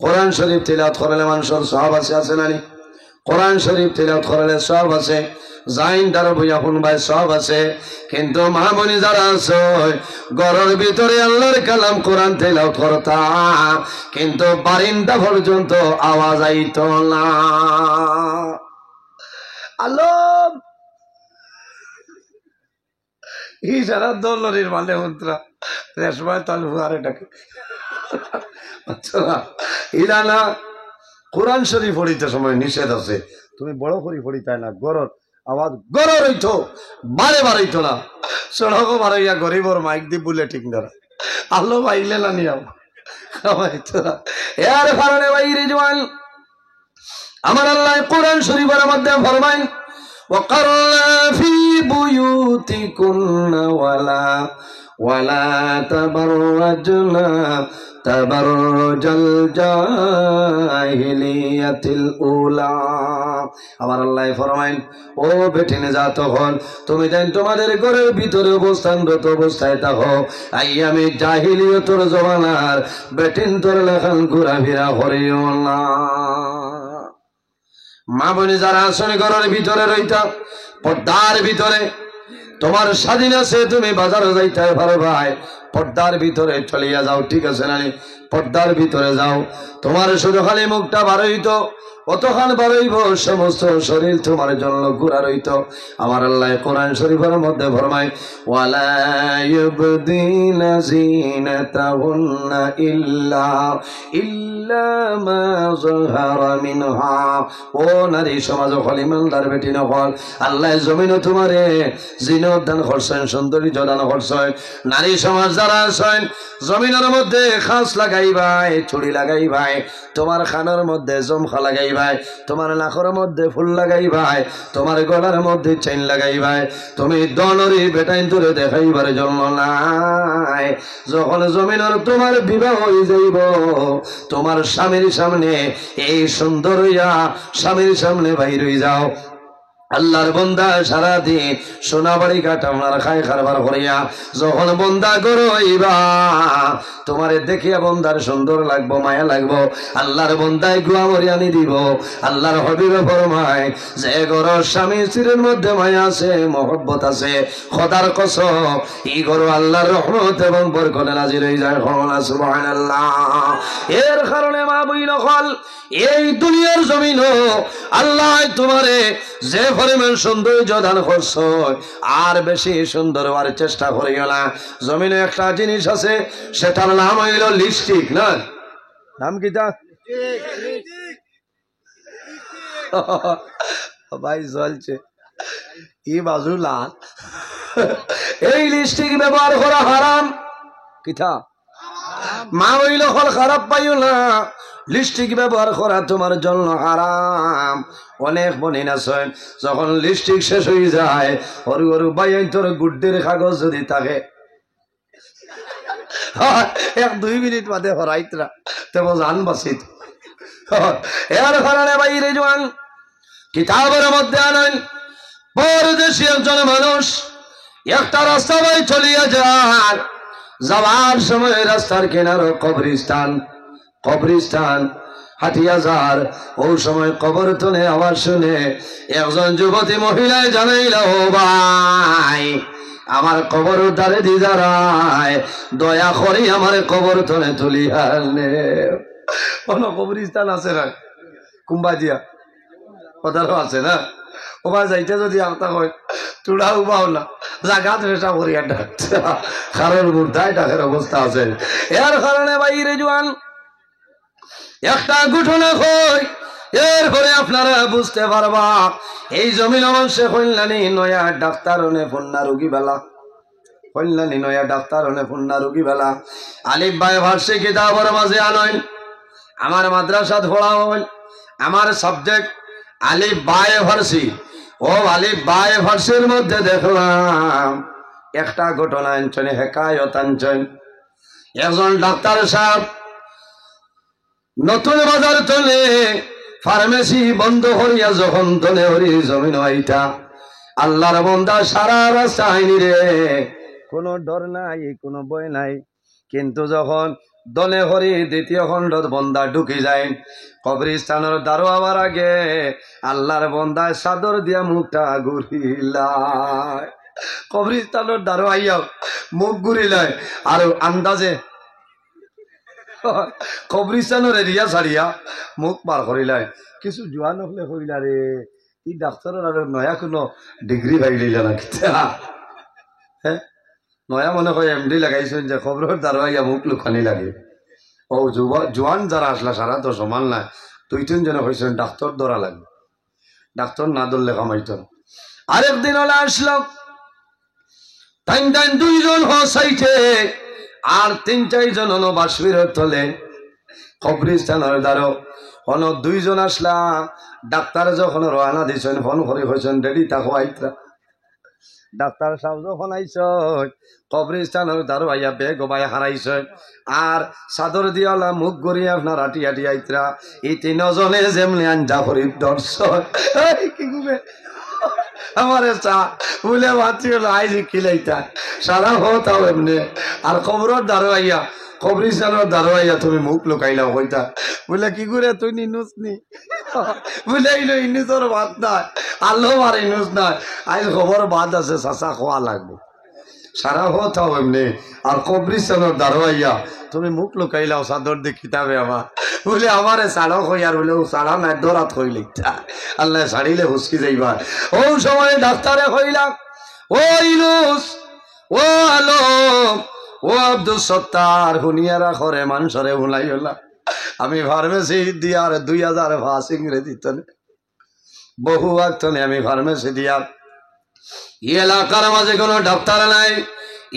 কোরআন শরীফ তিলাওয়াত করলে মানুষের সওয়াব আছে নানি? কোরআন শরীফ তিলাওয়াত করলে সওয়াব আছে, জাইন দ্বারা বইয়া শুনবাই সওয়াব আছে। কিন্তু মা বোনি যারা আছে ঘরের ভিতরে আল্লাহর কালাম কোরআন তিলাওয়াত করতা, কিন্তু বারিন্দা পর্যন্ত আওয়াজ আইত না। আল্লাহ এই যারা দলরির মানে মন্ত্রা রেশমায় তাল ফুয়ারে ডাকে ইলা না। কোরআন শরীফ পড়িতে সময় নিষেধ আছে, তুমি বড় করি পড়িতে না, গরর আওয়াজ গরর হইতো, বারে বাড়াইতো না। সড়ক বাড়াইয়া গরিবর মাইক দি বলে ঠিক না, আল্লাহ বাইলে না নিয়াও এর কারণে ভাই রিজওয়ান আমার আল্লাহ কোরআন শরীফের মধ্যে ফরমায় وقرنا في بيوتكن ولا تبرجنا তাবাররুজাল জাহিলিয়াতিল উলা। আমার আল্লাহ ফরমাইন, ও বেটিনে যা, তখন তুমি দেন তোমাদের ঘরের ভিতরে অবস্থানরত অবস্থায় থাকো, আইয়ামে জাহিলিয়তর জমানার বেটিন তোর লেখান ঘোরাফেরা করিও না। মা বোনে যারা আসলে ঘরের ভিতরে রইতা, পর্দার ভিতরে, তোমার স্বাধীন আছে, তুমি বাজারে যাইতে পারো ভাই, পর্দার ভিতরে চলিয়া যাও, ঠিক আছে না? পর্দার ভিতরে যাও, তোমার শুধু খালি মুখটা বার হইতো, অতখান বার হইব, সমস্ত শরীর তোমার জন্য ঘুরা রইত। আমার আল্লাহ কোরআন শরীফের মধ্যে ফরমায়, ওয়ালা ইউবদিনা যিনাতাহুন্না ইল্লা মা যাহারা মিনহা। ও নারী সমাজ খলিমানদার বেটি নকল, আল্লাহ জমিনও তোমারে জিনত দান করছেন, সৌন্দর্য দান করছেন। নারী সমাজ যারা আছেন, জমিনের মধ্যে খাস লাগাইবাই, চুড়ি লাগাইবাই, তোমার খানের মধ্যে জমখা লাগাইবাই, তোমার নাকের মধ্যে ফুল লাগাইবাই, তোমার গলার মধ্যে চেইন লাগাইবাই, তুমি দনরি বেটাইন তোরে দেখাইবার জন্য নাই। যখন জমিনের তোমার বিবাহ হয়ে যাইব, তোমার স্বামীর সামনে এই সুন্দর হইয়া স্বামীর সামনে বাইর হয়ে যাও। আল্লাহর বন্দা সারাদিন সোনা বাড়ি কাটা ওনার খায় খারবার করিয়া যখন বন্দা গরো হইবা, তোমারে দেখিয়া বন্দার সুন্দর লাগবো, মায়া লাগবো, আল্লাহর বন্দায় গুয়া মরিয়ানি দিব। আল্লাহর হবিবে ফরমায়, যে গরো স্বামী স্ত্রীর মধ্যে মায়া আছে, মহব্বত আছে, খোদার কসম এই গরো আল্লাহর রহমত এবং বরকতে নাজির হয়ে যায়। সুবহানাল্লাহ। এর কারণে মা বই নকল, এই দুনিয়ার জমিন আল্লাহ তোমারে যে পরিমাণ সৌন্দর্য দান করছ, আর বেশি সুন্দর হওয়ার চেষ্টা করিও না। জমিনে একটা জিনিস আছে, সেটার নাম হইল লিপস্টিক। না, নাম কি তা? ভাই চলছে ই বাজু লাল। এই লিপস্টিক ব্যবহার করা হারাম। কিথা মা হইল হল খারাপ পাইও না, লিপস্টিক ব্যবহার করা তোমার জন্য হারাম। অনেক বনিন আছেন, যখন লিপস্টিক শেষ হয়ে যায়, হরু হরু বাইন তোর গুড্ডের কাগজ যদি থাকে, 1-2 মিনিট বাদে হরাইতরা তেমন জান বাসিত। এর কারণে বাইরে জোয়ান কিতাবের মধ্যে আনেন, পরদেশী একজন মানুষ একটা রাস্তা বাই চলিয়া যান, যাওয়ার সময় রাস্তার কিনারো কবরিস্তান হাটিয়া যার, ওই সময় কবর তলে আওয়াজ শুনে একজন যুবতী মহিলায় জানাইল, ও ভাই আমার কবর দ্বারে দি দাঁড়ায়, দয়া করি আমার কবর তলে তুলিয়া নে। কোন কবরিস্তান আছে না কুম্বাজিয়া কথারও আছে না, ওবা যাইতে যদি আওতা হয় তুড়া উবাও না, জাগা চেষ্টা করি একটা, কারণ মুর্দায় টাকার অবস্থা আছে। এর কারণে বাইরে জোয়ান একটা ঘটনা কই, এরপরে আপনারা বুঝতে পারবা এই জমিন মানুষে কল্যাণী নয়া ডাক্তার হনে ফন্না রোগী বেলা, কল্যাণী নয়া ডাক্তার হনে ফন্না রোগী বেলা। আলিফ বাই ভার্সি কিতাবের মাঝে আনইন, আমার মাদ্রাসাত পড়া হইল, আমার subject Alif by ভার্সি। O Alif by ভার্সির মধ্যে দেখলাম একটা ঘটনা আনছেন, হেকায়ত আনছেন। একজন ডাক্তার সাহেব নতুন বাজার তলে ফার্মেসি বন্ধ করিয়া যখন তলে হরি জমিন আইটা, আল্লাহর বন্দা সারা রাস্তা আইনি রে, কোনো ডর নাই, কোনো ভয় নাই। কিন্তু যখন দলে হরি দ্বিতীয় খণ্ডত বন্দা ঢুকি যায়, কবরিস্তানের দ্বারো আবার আগে আল্লাহর বন্দায় চাদর দিয়া মুখটা ঘুরিলায়, কবরিস্তানের দ্বারো আইয়াও মুখ ঘুরিলায়, আর আন্দাজে কবরিস্তানের এরিয়া ছাড়িয়া মুখ পার করিলায়। কিছু জোয়ান হলে কইলা রে, এই ডাক্তারের আর নয়া কোনো ডিগ্রি পাই লইলা না, হ্যাঁ নয়া মনে হয় এমডি লাগাইছেন যে খবরের দ্বারা ইয়া মুখ লুকানি লাগে। ও জোয়ান যারা আসলা সারা তো সমান না, 2-3 জন হয়েছেন ডাক্তার ধরা লাগবে, ডাক্তার না ধরলে কামাইত। আরেকদিন হলে আসলাম, টাইম 2 জন হসাইছে, আর 3-4 জন হলো বাসবিরের তলে কবরিস্তানের দ্বারো হন 2 জন আসলা। ডাক্তার যখন রওনা দিয়েছেন ফোন করে হয়েছেন রেডি থাকো আইতরা, ডাক্তার সাহেব যখন আইস কবরিস্তানের দারোয়াইয়া বেগ বাই হারাইছ আর চাদর দিয়ালা মুখ গড়িয়ে আপনার আটি আটি আইতরা এই তিনজনে যেমনি আঞ্জা করি দর্শক কি গুবে আমার চা বলে ভাবছি হলো আইজি খিলাইতা সারা হতাও এমনি আর খবরের দারোয়াইয়া কবরিস্তানের দারোয়াইয়া তুমি মুখ লুকাইলাও হইতা বলে কি করে তুই নিনুস নি বলে ইনুসর ভাত নাই আল্লাহ আর ইনুস নাই আজ খবর বাদ আছে চাচা খোয়া লাগবে সারা হতাও এমনি আর কবরিস্তানের দারোয়াইয়া তুমি মুখ লুকাইলাও চাদর দিয়ে খিতাবে আমার বলে আমারে সাড়া হই আর বলে সাড়া নাই দরাত হই লিখতা আল্লাহ সারিলে হুসকি যাইবা ও সময় ডাক্তারে হইলাম ও ইনুস ও আলম ও আব্দুল সত্তার হুনিয়ারা করে মানুষরে ভুলাই হলাম আমি ফার্মেসি দিয়ার 2000 ভাষ ইংরেজি তনে বহু আক্তনে আমি ফার্মেসি দিয়ার এই এলাকার মাঝে কোনো ডাক্তার নাই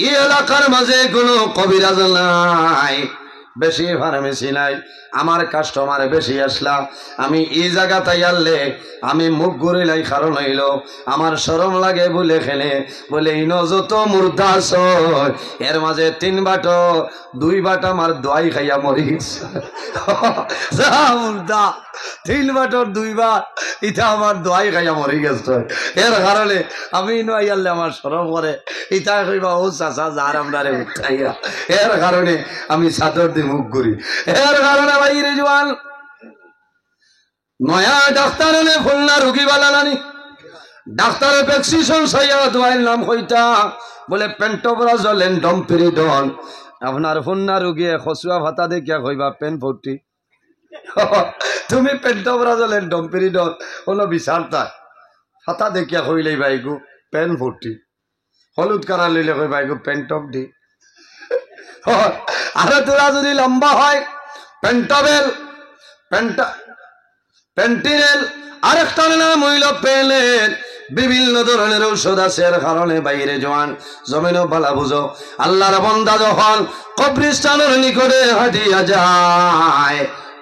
এই এলাকার মাঝে কোনো কবিরাজ নাই বেশি ফার্মেসি নাই আমার কাস্টমার বেশি আসলা আমি এই জায়গাতে আনলে আমি মুখ ঘুরিলাই কারণ হইল আমার শরম লাগে বলে খেলে বলে ইনো যত মুর্দা এর মাঝে 3 বাটো 2 বাট আমার দোয়াই খাইয়া মরি গেছে মুর্দা 3 বাটোর 2 বাট ইটা আমার দোয়াই খাইয়া মরি গেছে এর কারণে আমি ইনো আইয়ালে আমার শরম করে ইটা কইবা ও চাচা যার আমরারে উঠাইয়া এর কারণে আমি চাদর দিয়ে মুখ ঘুরি এর কারণে বাইরে জোয়ান নয়া ডাক্তার এনে খুলনা রুগী বালানি ডাক্তারের প্রেসক্রিপশন সাইয়া দোয়াইল নাম হইতা বলে পেন্টোপ্রাজল এন্ড ডমপিরিডন আপনার খুলনা রুগী খসুয়া ভাতা দেখিয়া কইবা পেন 40 তুমি পেন্টোপ্রাজল এন্ড ডমপিরিডন হলো বিচারতা ভাতা দেখিয়া কইলেই বাইগু পেন 40 হলুদ কারা লইলে কই বাইগু পেন্টপ ডি আরে তোরা যদি লম্বা হয় পেন্টাবেল পেন্টিনেল আরেকটার নাম হইল পেলেন বিভিন্ন ধরনের ঔষধ আছে এর কারণে বাইরে জওয়ান জমিনও বালা বুঝো আল্লাহর বান্দা যখন কবরস্থানের নিকটে হাঁটিয়া যায়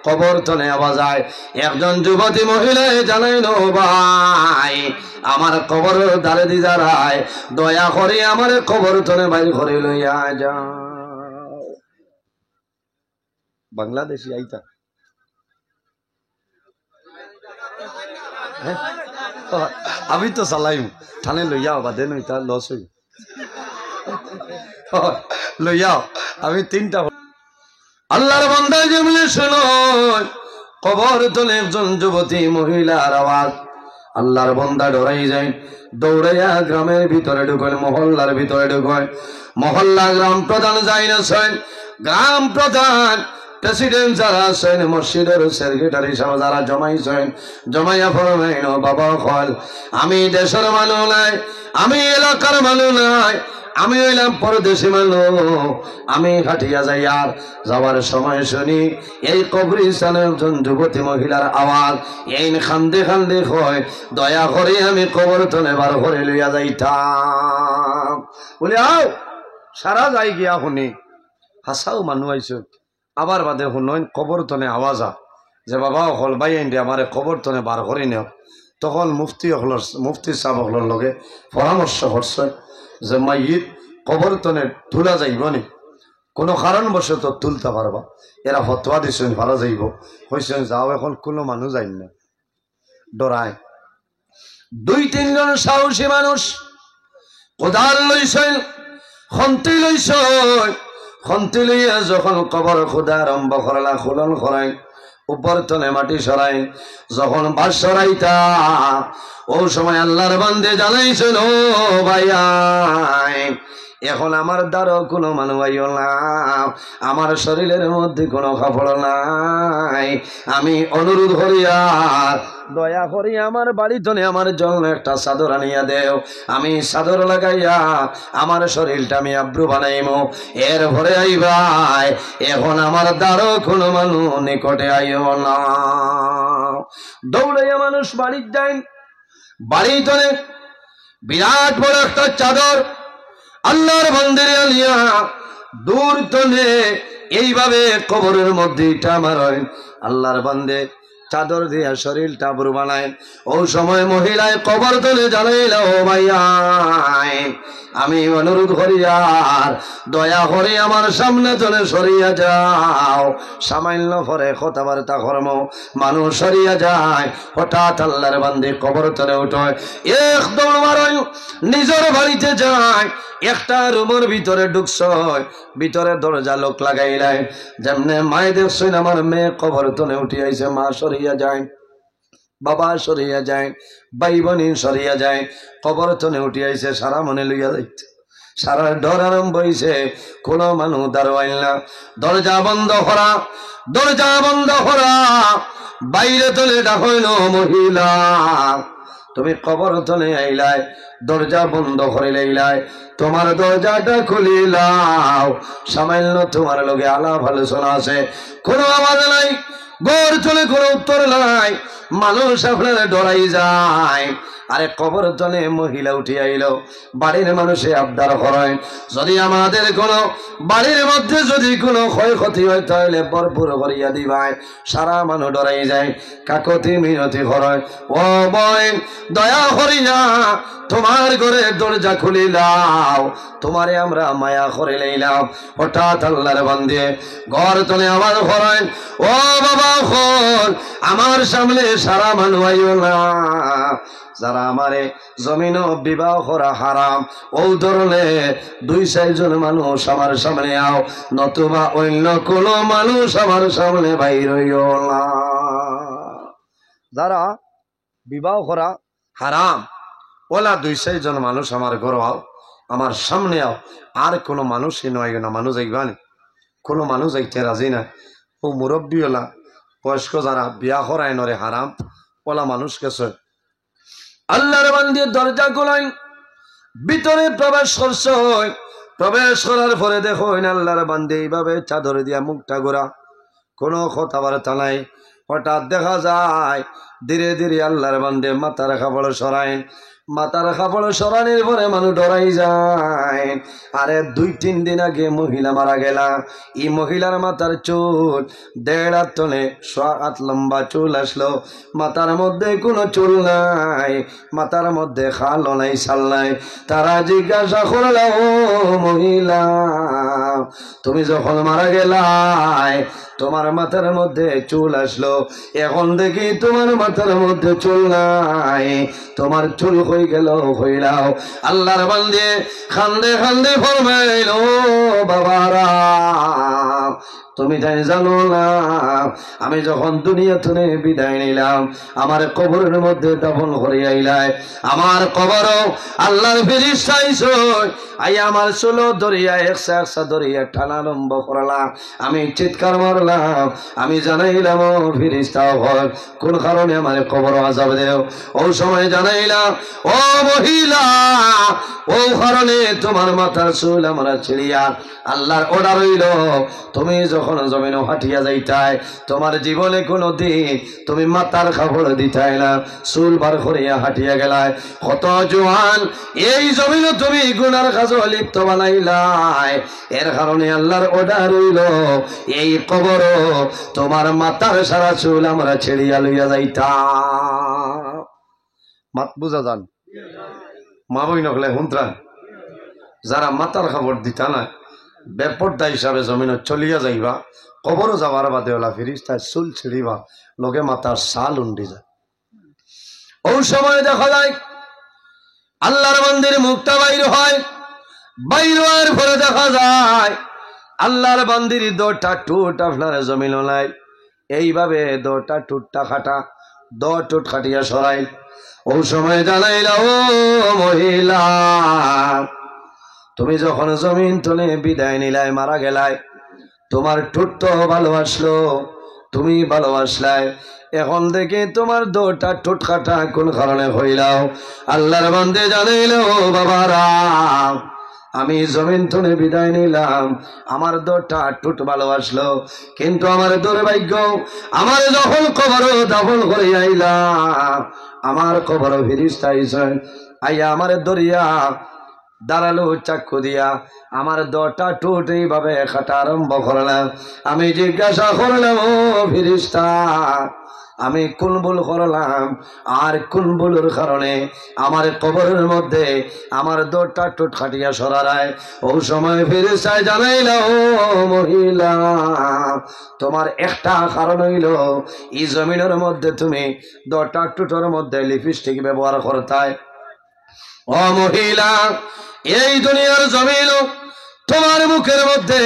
কবর তলে আওয়াজ যায় একজন যুবতী মহিলায় জানাইলো ভাই আমার কবর দ্বারে দি দাঁড়ায় দয়া করে আমার কবর তলে বাইর করে লইয়া যাও বাংলাদেশি আইতা আমি তো চালাইম থানে লইয়াও বাদে নইতা লস হই লইয়াও আমি 3টা আল্লাহর বান্দা যেমনি শোনো কবর তলে একজন যুবতী মহিলার আওয়াজ আল্লাহর বান্দা ডরাই যায় দৌড়াইয়া গ্রামের ভিতরে ঢুকল মহল্লার ভিতরে ঢুকল মহল্লা গ্রাম প্রধান যাই না গ্রাম প্রধান প্রেসিডেন্ট যারা আছেন মসজিদের সেক্রেটারি সাহেব যারা জমাইছেন জমাইয়া ফরমাইন বাবা কল আমি দেশের মানুষ নাই আমি এলাকার মানুষ নাই আমি হইলাম পরদেশি মানুষ আমি হাঁটিয়া যাই আর যাওয়ার সময় শুনি এই কবরস্থানের একজন যুবতী মহিলার আওয়াজ এই খান্দে খান্দে কয় দয়া করে আমি কবর তলে বার করে লইয়া যাইতাম বলে আও সারা যাই গিয়া শুনি হাসাও মানুষ আইস আবার বাদে শুনইন কবর তনে আওয়াজা যে বাবা হল বাই আইন আমার কবর তনে বার করে নেও তখন মুফতি সাহেব হলর লগে পরামর্শ করছে যে মাইয়িত কবর তনে তুলা যাইব নি কোনো কারণবশত তুলতে পারবা এরা ফতোয়া দিছেন ভালো যাইব কইছেন যাও এখন কোনো মানুষ যাইন না ডরায় 2-3 জন সাহসী মানুষ কোদাল লইছেন খন্তি লইছেন খন্তি লইয়া যখন কবর খোদা আরম্ভ করলা খুলন করাই উপর তলে মাটি সরাই যখন বাস সরাইতা ও সময় আল্লাহর বান্দে জানাইছেন ও ভাইয়া এখন আমার দ্বারা কোনো মানুষ আইও না আমার শরীরের মধ্যে কোনো কাপড় নাই আমি অনুরোধ করিয়া দয়া করি আমার বাড়িতে আমার জন্য একটা চাদর আনিয়া দেও আমি চাদর লাগাইয়া আমার শরীরটা আমি আব্রু বানাইমো এর ভরে আইবাই এখন আমার দ্বারা কোনো মানুষ নিকটে আইও না দৌড়াইয়া মানুষ বাড়ির যায় বাড়িতে বিরাট বড় একটা চাদর আল্লাহর বান্দারে আলিয়া দূর তলে এইভাবে কবরের মধ্যে ইটা মারয় আল্লাহর বান্দে চাদর দিয়া শরীরটা বুড়ো বানায়। ও সময় মহিলায় কবর তলে জানাইল, ও ভাইয়া আমি অনুরোধ করি আর দয়া করে আমার সামনে চলে সরিয়া যাও। সামান্য পরে কথাবার্তা কর্ম মানুষ সরিয়া যায়। হঠাৎ আল্লাহর বান্দে কবর তলে উঠয়, এক দৌড় মারয় নিজের বাড়িতে যায়। একটা রুমের ভিতরে ঢুকছয়, ভিতরে দরজা লোক লাগাইলাই। যেমনে মায়ে দেখছেন আমার মেয়ে কবর তলে উঠে আইছে, মা সরিয়া যায়, বাবা সরিয়া যায়, ভাই বোন সরিয়া যায়, কবর তলে উঠে আইছে। সারা মনে লইয়া যাইছে, সারা ডর আরম্ভ হইছে। কোনো মানুষ দাঁড়াইল না। দরজা বন্ধ করা, দরজা বন্ধ করা। বাইরে তলে ডাকইল, মহিলা তুমি কবর তলে আইলাই, দরজা বন্ধ করে লাইলাই, তোমার দরজাটা খুলিলাও। সামান্য তোমার লগে আলাপ আলোচনা আছে, কোনো আওয়াজ নাই, গোর চলে কোনো উত্তর নাই। মানুষ আপনারা ডরাই যায়। আরে কবর তলে মহিলা উঠে আইল, বাড়ির মানুষে আবদার করেন, যদি আমাদের কোনো বাড়ির মধ্যে যদি কোনো ক্ষয়ক্ষতি হয় তাহলে ভরপুর করিয়া দিবাই। সারা মানুষ ডরাই যায়, কাকতি মিনতি করেন, ও বোন দয়া করিয়া তোমার ঘরে দরজা খুলিলাও, তোমারে আমরা মায়া করে লইলাম। হঠাৎ আল্লাহর বান্দে ঘর তলে আওয়াজ করেন, ও বাবা খোল আমার সামনে সারা মানুষ আইও না। যারা আমারে জমিন বিবাহ করা হারাম, ও ধরনের 2-4 জন মানুষ আমার সামনে আও, নতুবা অন্য কোন মানুষ আমার সামনে বাইর হইও না। যারা বিবাহ করা হারাম ওলা 2-4 জন মানুষ আমার ঘর আও, আমার সামনে আও, আর কোনো মানুষই নয় না। মানুষ যাইবানি, কোনো মানুষ যাইতে রাজি না। ও মুরব্বী ওলা বয়স্ক যারা বিয়া করায় নরে হারাম ওলা মানুষ গেছে। আল্লাহর বান্দি দরজা খোলাই, ভিতরে প্রবেশ করছে। প্রবেশ করার পরে দেখো আল্লাহর বান্দি এইভাবে চাদর দিয়া মুখটা গোড়া, কোনো কথাবার্তা নাই। হঠাৎ দেখা যায় ধীরে ধীরে আল্লাহর বান্দে মাথার কাপড় সরায়। মাথার কাপড় সরানোর পরে মানুষ ডরাই যায়। আরে 2-3 দিন আগে মহিলা মারা গেলা, এই মহিলার মাথার চুল 1.5 হাত তলে 1.5 হাত লম্বা চুল আসলো। মাথার মধ্যে কোনো চুল নাই, মাথার মধ্যে খালও নাই, ছাল নাই। তারা জিজ্ঞাসা করলো, ও মহিলা তুমি যখন মারা গেলাই তোমার মাথার মধ্যে চুল আসলো, এখন দেখি তোমার মাথার মধ্যে চুল নাই, তোমার চুল হয়ে গেল হইলাও। আল্লাহর বান্দে খান্দে খান্দে ফরমাইল, বাবারা তুমি তাই জানো না আমি যখন দুনিয়া থেকে বিদায় নিলাম আমার কবরের মধ্যে দাফন করে আইলাই, আমার কবরও আল্লাহর ফেরেশতা আইছো আই আমার চুলো ধরিয়া একসা ধরিয়া টানা আরম্ভ করলাম। আমি চিৎকার মারলাম, আমি জানাইলাম ও ফেরেশতা হয় কোন কারণে আমার কবর আযাব দেও। ও সময় জানাইলাম, ও মহিলা ও কারণে তোমার মাথার চুল আমরা ছিড়িয়া আল্লাহর অর্ডার হইল, তুমি যখন জমিন হাঁটিয়া যাইতাই তোমার জীবনে কোনো দিন তুমি মাথার কাপড় দিতাই না, চুল বার করিয়া হাঁটিয়া গেলায়। কত জোয়ান এই জমিন তুমি গুনার কাজ লিপ্ত বানাইলাই, এর কারণে আল্লাহর অর্ডার হইল এই কবর তোমার মাথার সারা চুল আমরা ছেড়িয়া লইয়া যাইতাম। মাত বুঝা যান মা বই নকলে হুন্ত্রান যারা মাথার খবর দিতা না বেপর্দা হিসাবে জমিন চলিয়া যাইবা, কবরও যাবার বাদে ওলা ফিরিস্তায় চুল ছিড়িবা, লগে মাথার শাল উন্ডি যায়। ওই সময় দেখা যায় আল্লাহর মন্দির মুক্তা বাইর হয়, বাইর হওয়ার পরে দেখা যায় আল্লাহর মন্দির 2টা টুট আপনার জমিন নাই, এইভাবে 2টা টুটটা খাটা 2 টুট খাটিয়া সরাই। ওই সময় জানাইলা, ও মহিলা তুমি যখন জমিন তলে বিদায় নিলাই মারা গেলাই তোমার ঠোঁট তো ভালোবাসলো, তুমি ভালোবাসলাই, এখন দেখে তোমার 2টা ঠোঁট কাটা কোন কারণে হইলাও। আল্লাহর বান্দে জানাইল, ও বাবারা আমি জমিন তলে বিদায় নিলাম, আমার 2টা ঠোঁট ভালোবাসলো, কিন্তু আমার দুর্ভাগ্য আমার যখন কবর দাফন করে আইলাম আমার কবর ফেরেশতা আইছেন আইয়া আমার দরিয়া দাঁড়ালো চাক্ষু দিয়া আমার 2টা ঠোঁট এইভাবে কাটা আরম্ভ করলাম। আমি জিজ্ঞাসা করলাম, ও ফেরেশতা আমি কোন ভুল করলাম আর কোন ভুলের কারণে আমার কবরের মধ্যে আমার দৌড়টা টুট খাটিয়া সরারায়। ও সময় ফেরেশতায় জানাইল, ও মহিলা, তোমার একটা কারণ হইল এই জমিনের মধ্যে তুমি দৌড়টা টুটোর মধ্যে লিপস্টিক ব্যবহার করতায়। ও মহিলা, এই দুনিয়ার জমিন তোমার মুখের মধ্যে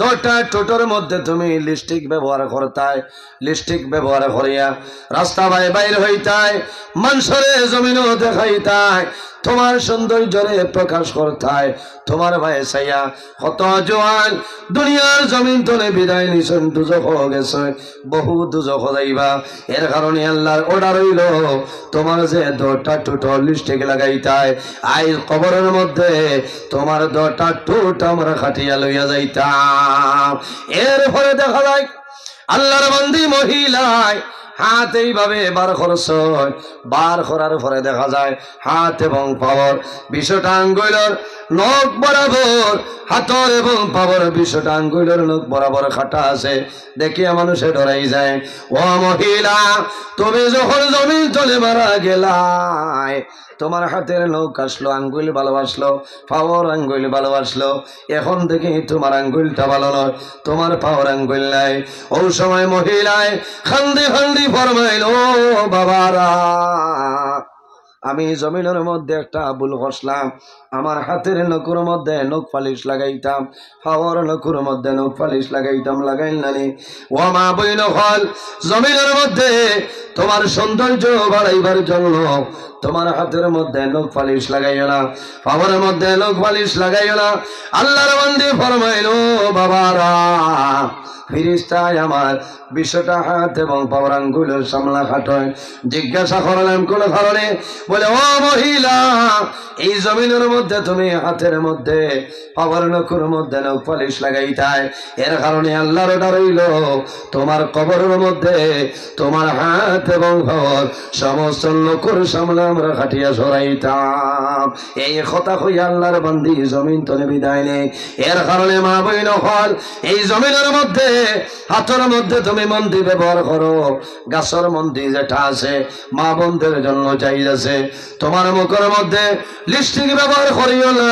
দোটা টোটোর মধ্যে তুমি লিপস্টিক ব্যবহার করতায়। লিপস্টিক ব্যবহার করিয়া রাস্তা বাইর হইতায়, মানুষের জমিনও দেখাইতায়, তোমার সৌন্দর্যরে প্রকাশ করতায়। তোমার ভাই সাইয়া কত জোয়ান দুনিয়ার জমিন তলে বিদায় নিছেন, দুজখ গেছে, বহু দুজখ যাইবা। এর কারণে আল্লাহর অর্ডার হইল তোমার যে দোটা টুটো লিপস্টিক লাগাইতায়, আই কবরের মধ্যে তোমার দোটা টুট আমরা খাটিয়া লইয়া যাইতাম। এরপরে দেখা যায় আল্লাহর বান্দি মহিলায় হাত এইভাবে বার করছ, বার করার পরে দেখা যায় হাত এবং পাওয়ার 20টা আঙ্গুলের নখ বরাবর, হাতর এবং পাওয়ার 20টা আঙ্গুলের নখ বরাবর কাটা আছে। দেখিয়া মানুষে ডরাই যায়। ও মহিলা, তুমি যখন জমিন তলে মারা গেলাই, তোমার হাতের নখ আসলো, আঙ্গুল ভালোবাসলো, পাওয়ার আঙ্গুল ভালোবাসলো, এখন থেকে তোমার আঙ্গুলটা ভালো নয়, তোমার পাওয়ার আঙ্গুল নাই। ও সময় মহিলায় খান্দি খান্দি ফরমাইল, ও বাবারা, আমি জমিনের মধ্যে একটা ভুল করলাম। আমার হাতের নখের মধ্যে নখ পালিশ লাগাইতাম, পাওয়ার নখের মধ্যে নখ পালিশ লাগাইতাম, লাগাইল নানি। ও মা বই নখল, জমিনের মধ্যে তোমার সৌন্দর্য বাড়াইবার জন্য তোমার হাতের মধ্যে নখ পালিশ লাগাইও না, পাওয়ার মধ্যে নখ পালিশ লাগাইও না। আল্লাহর বান্দি ফরমাইল, ও বাবারা, ফিরিস্তায় আমার 20টা হাত এবং পাওয়ার আঙ্গুলের সামলা খাটয়। জিজ্ঞাসা করলাম কোন কারণে? বলে, ও মহিলা, এই জমিনের মধ্যে তুমি হাতের মধ্যে পাওয়ার নখের মধ্যে নখ পালিশ লাগাইতায়, এর কারণে আল্লাহর অর্ডার হইল তোমার কবরের মধ্যে তোমার হাত এবং পাওয়ার সমস্ত নখের সামলা আমরা খাটিয়া সরাইতাম। এই কথা কই আল্লাহর বান্দি জমিন তলে বিদায় নেই। এর কারণে মা বইন হল, এই জমিনের মধ্যে হাতের মধ্যে তুমি মন্দি ব্যবহার করো, গাছের মন্দি যেটা আছে মা বোনদের জন্য চাইছে। তোমার মুখের মধ্যে লিপস্টিক ব্যবহার করিও না,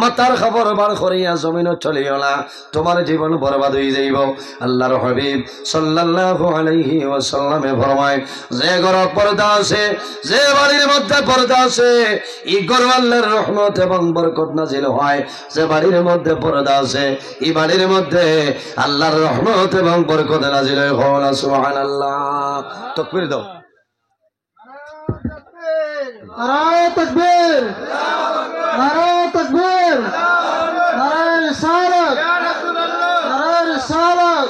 মাথার খবর বার করিয়া জমিন চলিও না, তোমার জীবন বরবাদ হয়ে যাইব। আল্লাহর হাবিব সাল্লাল্লাহু আলাইহি ওয়াসাল্লামে ফরমায়, যে ঘরে পর্দা আছে, যে বাড়ির মধ্যে পর্দা আছে, এই ঘরে আল্লাহর রহমত এবং বরকত নাজিল হয়। যে বাড়ির মধ্যে পর্দা আছে, এই বাড়ির মধ্যে আল্লাহর রহমত এবং বরকত নাজিল হয়। সুবহানাল্লাহ, তাকবীর দাও। নারায়ে তাকবীর, নারায়ে তাকবীর, নারায়ে রিসালাত, নারায়ে রিসালাত।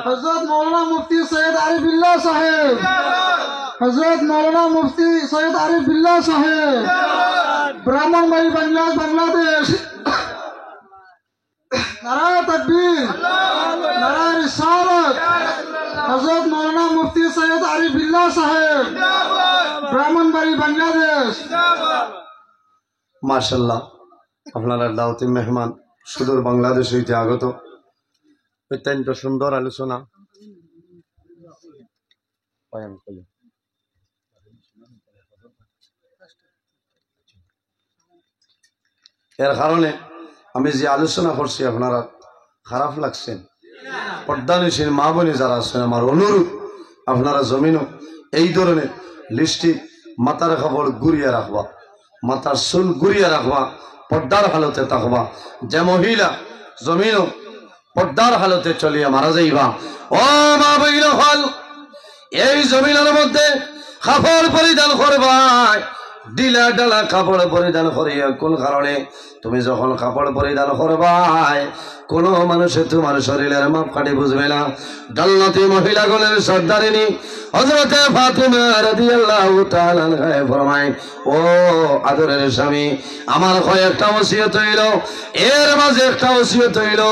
হযরত মাওলানা মুফতি সৈয়দ আরিফ বিল্লাহ সাহেব, হযরত মাওলানা মুফতি সৈয়দ আরিফ বিল্লাহ সাহেব, ব্রাহ্মণবাড়ি বাংলাদেশ। নারায়ে তাকবীর, নারায়ে রিসালাত। হযরত মাওলানা মুফতি সৈয়দ আরিফ বিল্লাহ সাহেব, ব্রাহ্মণবাড়ি বাংলাদেশ। মাশাআল্লাহ, আপনারা দাওয়াতি মেহমান সুদূর বাংলাদেশ হইতে আগত। অত্যন্ত সুন্দর আলোচনা। এর কারণে আমি যে আলোচনা করছি আপনারা খারাপ লাগছেন, পর্দানিসীন মা বোনে যারা আছেন, আমার অনুরোধ আপনারা জমিনও এই ধরনের লিপস্টিক, মাথার কাপড় গুড়িয়ে রাখবা, মাথার চুল গুড়িয়ে রাখবা, পর্দার হালতে থাকবা। যে মহিলা জমিনও পর্দার হালতে চলিয়া মারা যাইবা, ও মা বইন হল, এই জমিনের মধ্যে কাপড় পরিধান করবা, ডিলা ডালা কাপড় পরিধান করিয়া। কোন কারণে? তুমি যখন কাপড় পরিধান করবাই, কোন মানুষে তোমার শরীরের মাপকাঠি বুঝবে না। জান্নাতি মহিলাগণের সর্দারিনী হযরত ফাতিমা রাদিয়াল্লাহু তাআলা আনহা ফরমায়, ও আদরের স্বামী, আমার কয়েকটা ওসিয়ত হইল, এর মাঝে একটা ওসিয়ত হইল,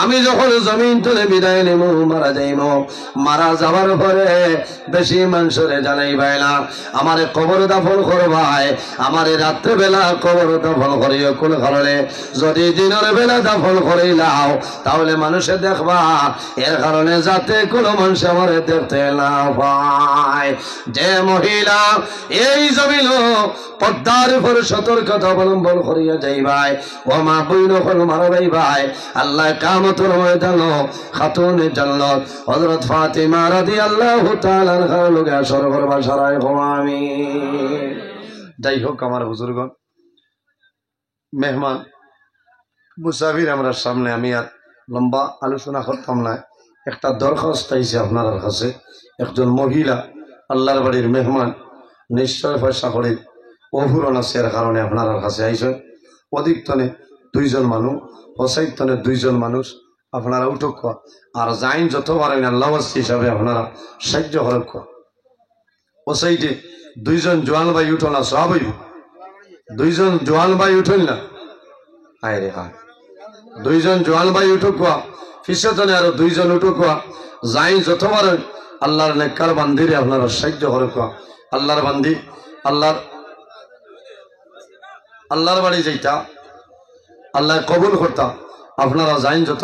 আমি যখন জমিন তুলে বিদায় নেব, মারা যাইব, মারা যাওয়ার পরে বেশি মানুষরে জানাইবাই না, আমার কবর দাফন করবা। ভাই আমার এই রাত্রে বেলা কবর দফন করিও কোন কারণে যদি দিনের বেলা দফন করিলাও তাহলে মানুষে দেখবা এর কারণে যাতে কোনো মানুষ আমার দেখতে না পায় যে মহিলা এই জমিল পর্দার উপর সতর্কতা অবলম্বন করিয়া যাই ভাই ও মা বইন হল মারা যাই ভাই আল্লাহ কামতের ময়দান খাতুনে জান্নাত হযরত ফাতিমা রাদিয়াল্লাহু তাআলা আনহার লগে আসর করবা সারায় আমিন। যাই হোক আমার বুজুর্গণ মেহমান মুসাফির আমরা সামনে আমি আর লম্বা আলোচনা করতাম না একটা দরখাস্ত আইছে আপনার কাছে একজন মহিলা আল্লাহর বাড়ির মেহমান নিশ্চয় পয়সা করে অভুরণ আছে এর কারণে আপনার কাছে আইসেন অধিকতনে 2 জন মানুষ অসাইতনে 2 জন মানুষ আপনারা উঠক আর যাইন যত পারেন আল্লাহ হিসাবে আপনারা সাহায্য করক ওসাইটে 2 জন জোয়ান ভাই উঠো না সব হইব 2 জন জোয়ান ভাই উঠেন না আয় রে হ্যাঁ 2 জন জোয়ান ভাই উঠক ফিসতনে আরো 2 জন উঠক যাইন যত পারেন আল্লাহর নেককার বান্দিরে আপনারা সাহায্য করক আল্লাহর বান্দি আল্লাহর বাড়ি যেটা আল্লাহ কবুল করতাম আপনারা যাইন যত